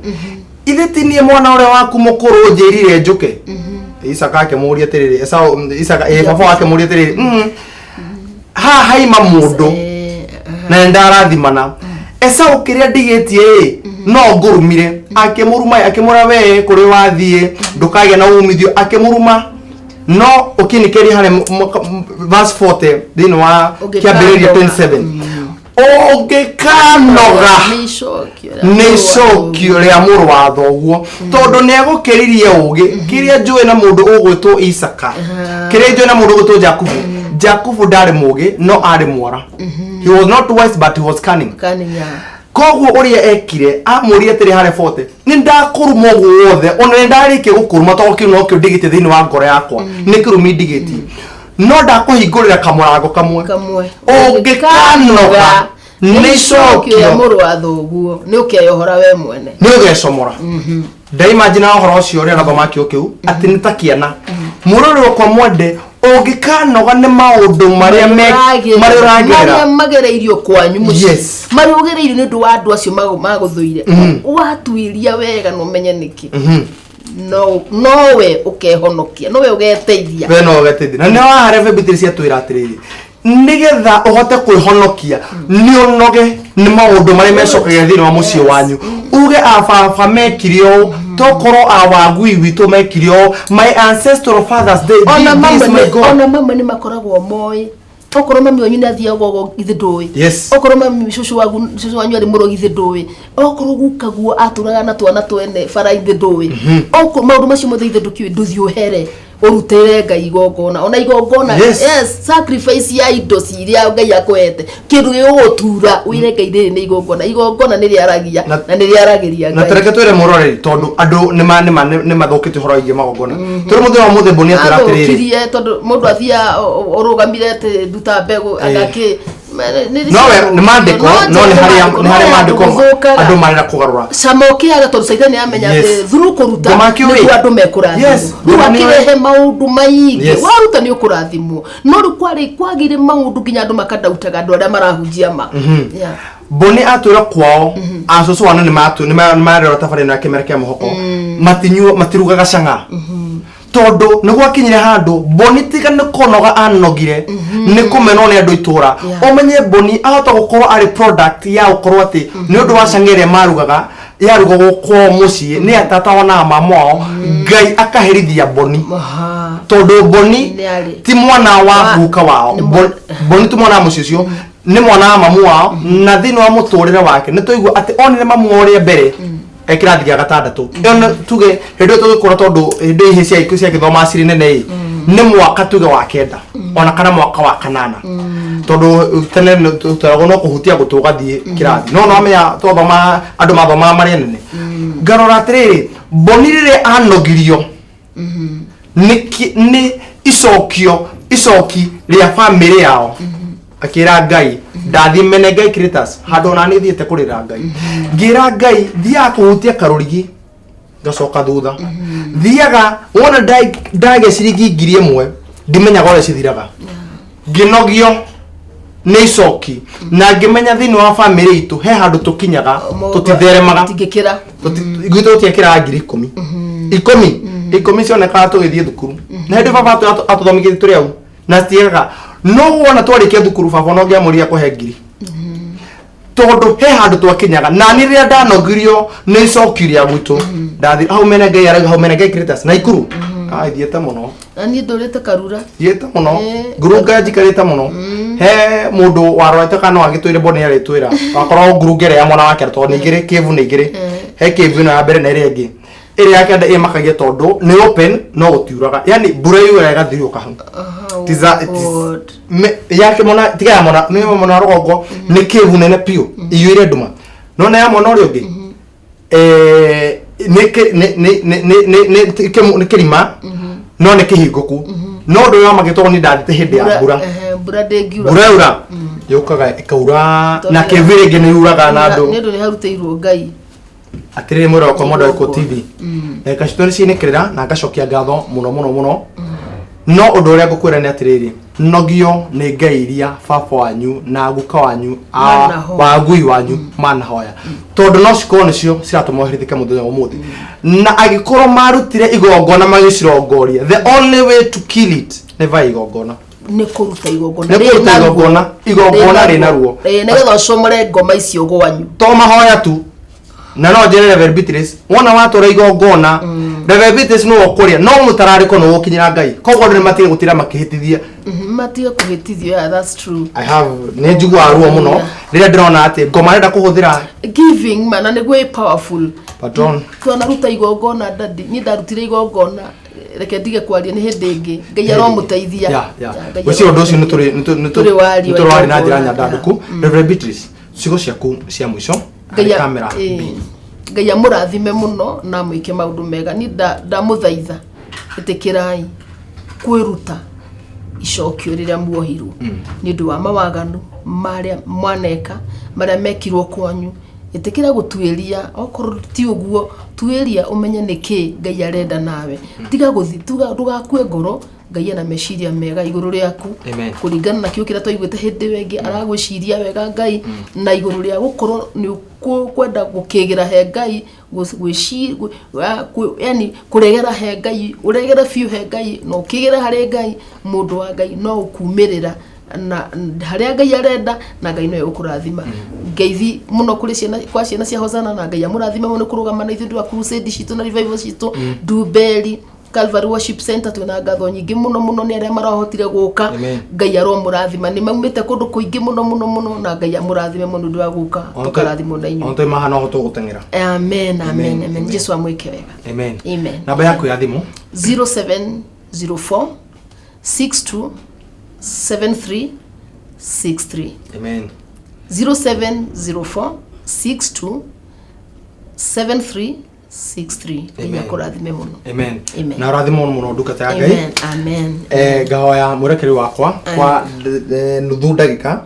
S1: ithetinie mwana ure waku mukuru njirire njuke Isaka akimuria tiriri Isaka baba wake muria tiriri ha haima mundu na ndarathimana Esau kiria ndigetie no ngurumire akimuruma akimura we kuri wathie ndukage na umithio akimuruma no ukinikeri hare verse 40 thini wa kiambiriria 27 ogekanoga nicokio ria muru wa thoguo tondu negukiririe ugi kiria njui na mundu ugwitwo Isaka kiria njui na mundu ugwitwo Jacob ndari mugi no ari mwara he was not wise but he was cunning koguo uria ekire amuria tiri hare 40 ni ndakuruma guothe ona ndarike gukuruma to kino kio ndigite thini wa ngoro yakwa ni kirumi ndigiti no ndakuhingurira kamurango kamwe ogekanoga nicokio
S3: muru wa thoguo ni ukeyohora we mwene
S1: ni ugecomora ndaimagine horo ucio ria nathoma kio kiu ati nitakiana mururi kwa mwende ogikanoga ne maundu maria mariragira
S3: magereirio kwanyu muci marugereirio ni ndu wa andu acio maguthuire watuiria wega no menye niki nowe ukehonokia nowe ugeteithia
S1: we no ugeteithia na ne wa hareve bitirisia twira atiriri nigetha uhote kwihonokia ni unoge ni maundu maria mecokagia thini wa mucie wanyu uge ababa mekirio tokoro awagui witu mekirio my ancestral fathers they did this my God
S3: ona mama ni makoragwo moi okoro mami wanyu nathia gogo ithindui okoro mami shushu wanyu ari murogi ithindui okoro gukaguo aturaga na twana twene bara ithindui okoro maundu macio mothe ithinduki nduthio here urutire ngai igongona ona igongona yes sacrifice ya indo ciria ngai akwete kindu gigutura wire ngai riri ni igongona ni riaragia na ni riaragiria
S1: na tereke twire muroreri tondu andu ni mathukite horo ingi magongona turi muthe wa muthe bonia tiratiriri
S3: kirie tondu mundu athia urugamire te duta mbegu agaki
S1: no ni mandiko no ni hari mandiko andu marira kugarura
S3: samoki aga tondu saithani amenya ati thuru kuruta ni andu mekurathimwo ni akirehe maundu maingi waruta ni ukurathimwo no rikwari kwagire maundu nginya andu makadautaga andu aria marahunjia ma
S1: boni atura kwao asoso wana ni marira tafari na kemera kia muhoko matirugaga canga tondu ni gwakinyire handu boni tiga ni konoga anogire ni kumeno ni andu itura omenye boni ahota gukorwo ari product ya gukorwo ati ni undu wa cangere marugaga yaruga gukwo mucie ni atata wana mamao ngai akaherithia boni tondu boni ti mwana wa guka wao boni ti mwana mucie cio ni mwana wa mamu wao na thini wa muturire wake ni toigua ati onire mamu ore mbere ekirathi gia gatandatu ona tuge hendo tugikora tondu hendo ihe cia iku cia githoma ciri nene ni mwaka tuge wa kenda ona kana mwaka wa kanana tondu tene tutago no kuhutia gutugathie kirathi no amenya tothoma andu mathoma mari nene ngarora atiriri bonirire anogirio ni icoki ria family yao akira ngai ndathi mene ngai creators handu na ni thiete kurira ngai ngira ngai thia kuhutia karurigi ngacoka thutha thiaga wona ndage ciringi ngiri imwe ndimenya gore cithiraga nginogio ni icoki na ngimenya thini wa family itu he handu tukinyaga tutitheremaga
S3: tingikira
S1: gwito tiekira ngiri 10 cioneka tugithie thukuru na hindi baba atuthomikie turi au na stiaga no wona twarikia thukuru baba no ngiamuria kuhe ngiri tondu he handu twakinyaga na ni ria ndanogirio ni icokiria gwitu ndathi hau mena ngai araga hau mena ngai creators na ikuru thiete muno
S3: ani ndorete karura
S1: thiete muno ngurunga njikarite muno he mundu warorete kana agitwire boni aritwira akorwo ngurungere ya mwana wake to ni igire kivu ni igire he kivu na mbere na ire ngi ĩrĩa yake nda ĩmakagia tondu nĩ open no gutiuraga yani mbura yura ĩgathiũka hau yake mona tiga ya mona nĩ mona rogongo nĩ kĩvu nene piũ iyũire nduma no na ya mona ũrĩa ũngĩ nĩ kĩrima no nĩ kĩhingũku no ndũ ya magĩtwo nĩ ndathiĩte hĩndĩ ya mbura mbura yura yukaga ikaura na kĩvu rĩngĩ nĩ yuraga na andũ
S3: nĩ harutĩirwo Ngai
S1: atirĩ mwĩra wakwa Mwandũ wa Iko TV kacitoni ciinĩkĩrĩra na ngacokia ngatho mũno no ũndũ ũrĩa ngũkwĩra nĩ atĩrĩrĩ nogio nĩ ngai iria baba wanyu na guka wanyu wa ngui wanyu manahoya tondu no cikorwo nĩcio ciratũma ũhĩrĩthĩke mũthenya ũmũthĩ na agĩkorwo marutire igongona magĩcirongoria the only way to kill it never igongona
S3: nĩ kũruta
S1: igongona rĩna ruo
S3: nĩgetha ũcomore ngoma icio gwanyu
S1: to mahoya tu na no njere Reverend Beatrice wona watũra igongona Reverend Beatrice no ũkũrĩa no mũtararĩko no ũkinyira Ngai koguo nĩ matige gũtira makĩhĩtithia
S3: matige kũhĩtithio that's true
S1: I have nĩ njiguaga ruo mũno rĩrĩa ndĩrona atĩ ngoma renda kũhũthĩra
S3: giving mana nĩguo powerful
S1: patron
S3: twana ruta igongona ndadi ni ndarutire igongona reke ndige kwaria nĩ hĩndĩ ĩngĩ Ngai aromũteithia
S1: ũcio ũndũ ũcio nĩ tũrĩ na njĩra nyandandũku Reverend Beatrice ciugo ciaku cia mũico kamera
S3: Ngai amũrathime mũno na mwĩke maũndũ mega ni ndamũthaitha ĩtĩkĩrai kwĩruta icokio rĩrĩa muohirwo nĩ ũndũ wa mawaganu marĩa mwaneka marĩa mekirwo kwanyu ĩtĩkĩra gũtuĩria okorwo ti ũguo tuĩria ũmenye nĩkĩ Ngai arenda nawe tiga gũthituga ndũgakue ngoro Ngai na meciria mega igũrũ rĩaku kũringana na kĩo kĩrĩa twaiguĩte hĩndĩ wengi aragwĩciria wega Ngai na igũrũ rĩa gũkorwo nĩ kwenda gũkĩgĩra he Ngai yani kũregera he Ngai ũregera biũ he Ngai no ũkĩgĩra harĩ Ngai mũndũ wa Ngai no ũkumĩrĩra na harĩa Ngai arenda na Ngai no ũkũrathima ngeithi mũno kũrĩ ciana kwa ciana cia Hosana na Ngai amũrathima mũno kũrũgama na ithuĩ wa crusade citũ na revival citũ Dubeli Calvary Worship Center twina ngatho nyingĩ mũno nĩ arĩa marahotire gũka Ngai aromũrathima nĩ maumĩte kũndũ kũingĩ mũno na Ngai amũrathime mũno ndũ wa gũka tũkarathimwo na inyuĩ
S1: onto mahana hoto gũteng'era
S3: amen Jesu amwĩke wega amen
S1: namba yaku ya thimũ
S3: 0704 62 7363
S1: amen
S3: 0704 62 7363 Ngai akũrathime mũno
S1: amen na rathimo mũno ndungata ya Ngai
S3: amen
S1: ngahoya mũrekeri wakwa kwa nuthu ndagĩka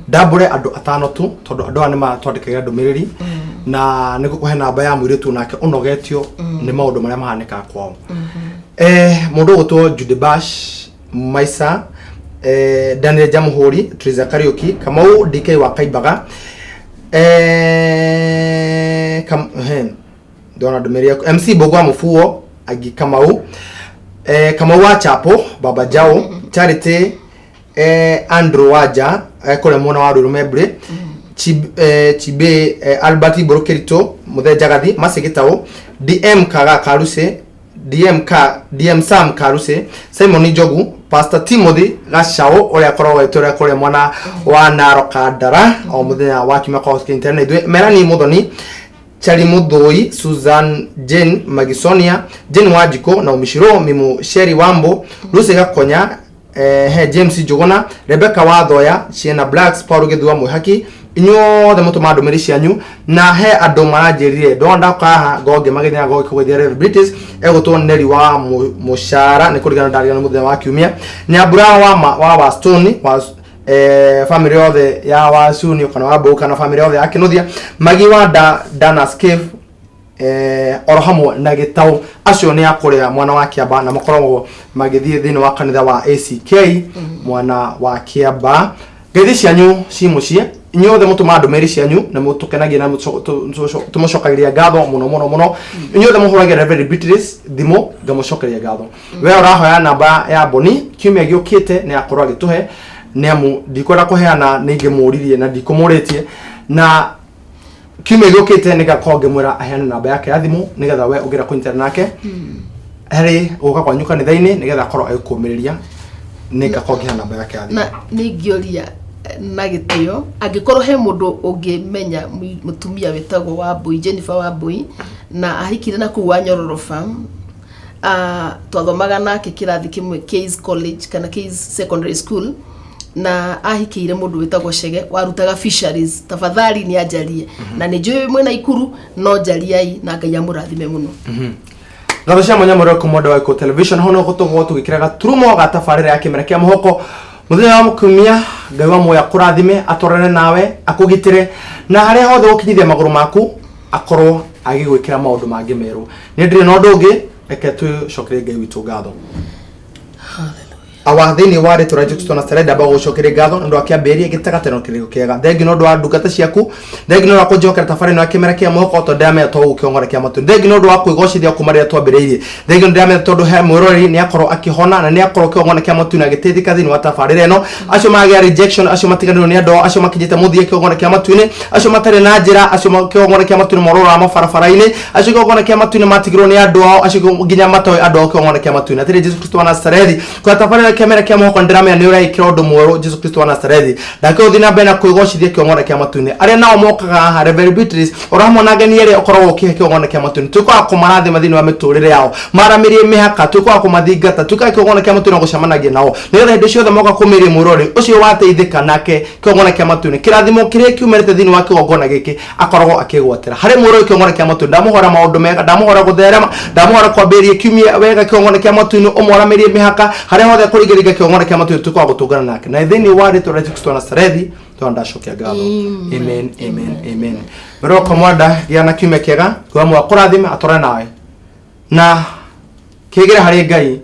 S1: ndambũre andũ atano tu tondũ andũ aya nĩ matwandĩkagĩra ndũmĩrĩri na nĩ gũkũhe namba ya mũirĩtu nake ũnogetio nĩ maũndũ marĩa mahanĩkaga kwao mũndũ ũgũtwo Judy Bash Maisa Daniel Jamhuri Teresa Kariuki Kamau DK wa Kaibaga Dona Domeria MC Bogwa Mufuo Agi Kamau Kamau wa Chapo Baba Jao Charity Andrew Waja kole mwana wa Rumebre Chibe Albert Borokerito Muthe Jagathi Masekitao DM Kaga Karuse DM Sam Karuse Simon Jogu Pastor Timothy Gashao oria korwo etora kore mwana wa Narokadara o muthenya wa kimako internet Melanie Muthoni Chari Mudhoi Susan Jane Magisonia Jane Wajiko na Umishiro Mimu Sherry Wambo Lucy Gakonya James Jogona Rebecca Wathoya Siena Blacks Paul Githua Muhaki inyuothe mũtũma ndũmĩrĩri cianyu na he andũ maranjĩrire ndonda kaha goge magĩthĩa goge kũgũthia Reverend British egũtwo Neri wa mũcara nĩ kũringana ndari na mũthenya wa kiumia nĩ abura wa Wastone wa family yothe ya Wasuni kana wa Boka na family yothe ya Kinuthia magi wa Danas Cave oro hamwe na Gĩtaũ acio nĩ akũrĩa mwana wa Kĩamba na makoragwo magĩthiĩ thĩinĩ wa kanitha wa ACK mwana wa Kĩamba ngeithi cianyu ci mũciĩ inyuothe mũtũma ndũmĩrĩri cianyu na mũtũkenagia na tũmũcokagĩria ngatho mũno inyuothe mũhũragĩra Reverend Beatrice thimũ ngamũcokeria ngatho we ũrahoya namba ya Boni kiumia gĩũkĩte nĩ akorwo agĩtũhe nĩ amu ndikwenda kũheana nĩ ingĩmũririe na ndikũmũrĩtie na kiumia gĩũkĩte nĩ ngakorwo ngĩmwĩra aheane namba yake ya thimũ nĩgetha we ũngĩra kũnyitana nake harĩ gũka kwanyu kanitha-inĩ nĩgetha akorwo agĩkũmĩrĩria nĩ ngakorwo ngĩheana namba yake ya thimũ
S3: na nĩ ingĩũria na gĩtĩo angĩkorwo he mũndũ ũngĩmenya mũtumia wĩtagwo Wambui Jennifer Wambui na ahikire na kuwa Nyororo Farm. Twathomaga nake kirathi kimwe Keys College kana Keys Secondary School, na ahikire mundu witagwo Chege warutaga fisheries. Tafadhali ni ajarie na ni njui mwena Ikuru no jariai na Ngai amurathime muno.
S1: Ngatho mwanya mwero komodo wa television hono gutugwo tugikiraga turumo ga tafarira yake mereke muhoko muthenya wa mukumia Ngai wa moya kurathime atorane nawe akugitire na haria hothe ukinyithia maguru maku akorwo agigwikira maundu mangi meru ni ndire no ndungi reke tu shokere Ngai witu ngatho. Awa thini wari turajuksto na stareda ba gucokere ngatho ndo akiamberia gitagateno kiriko kiega thegi no ndo wa ndungata ciaku thegi no rakujokera tafari no akimera kia muhoko to ndame to ukiongora kia matu thegi no ndo wa kwigocithia kumaria twambiriirie thegi no ndame tondu he mwirori ni akoro akihona na ni akoro kiongora kia matu na gitithika thini wa tafari no acio magia rejection acio matiganiro ni ando acio makijite muthie kiongora kia matu ni acio matare na njira acio kiongora kia matu ni morora ma farafara-ini acio kiongora kia matu ni matigiro ni ando acio ginya matoy ando kiongora kia matu na tiri Jesus Kristo wa Nazareti kwa tafari kamera kia moko ndirame ni urai kirondo mwero Jesus Kristo wa Nazareti ndake uthina bena kuigocithia kiongora kia matune aria nao mokaga ha Reverend Beatrice uramona ngani ere okorwo ukihe kiongora kia matune tuko akumarathi mathini wa miturire yao maramirie mihaka tuko akumathingata tuko kiongora kia matune gucamanagia nao nigetha hindi ciothe moka kumirie mwirori ucio wateithika nake kiongora kia matune kirathimo kiria kiumerete thini wa kiongora giki akorwo akigwatira hari mwirori kiongora kia matune ndamuhora maundu mega ndamuhora gutherema ndamuhora kwambiria kiumia wega kiongora kia matune umoramirie mihaka hari hothe kurigiriga kiongora kia matu tukwa gutungana nake na thini wari to Jesus Kristo wa Nazareti twandashokia ngatho. Amen amen amen. Bero komwada yana kiume kiega kwa mwa kurathima atore nawe na kigire hari Ngai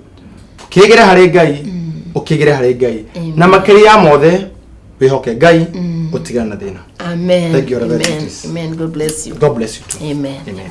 S1: ukigire hari Ngai na makiria mothe wihoke Ngai utigana na thina.
S3: Amen.
S1: Thank you,
S3: Amen. God bless you.
S1: God bless you too.
S3: Amen.
S1: Amen.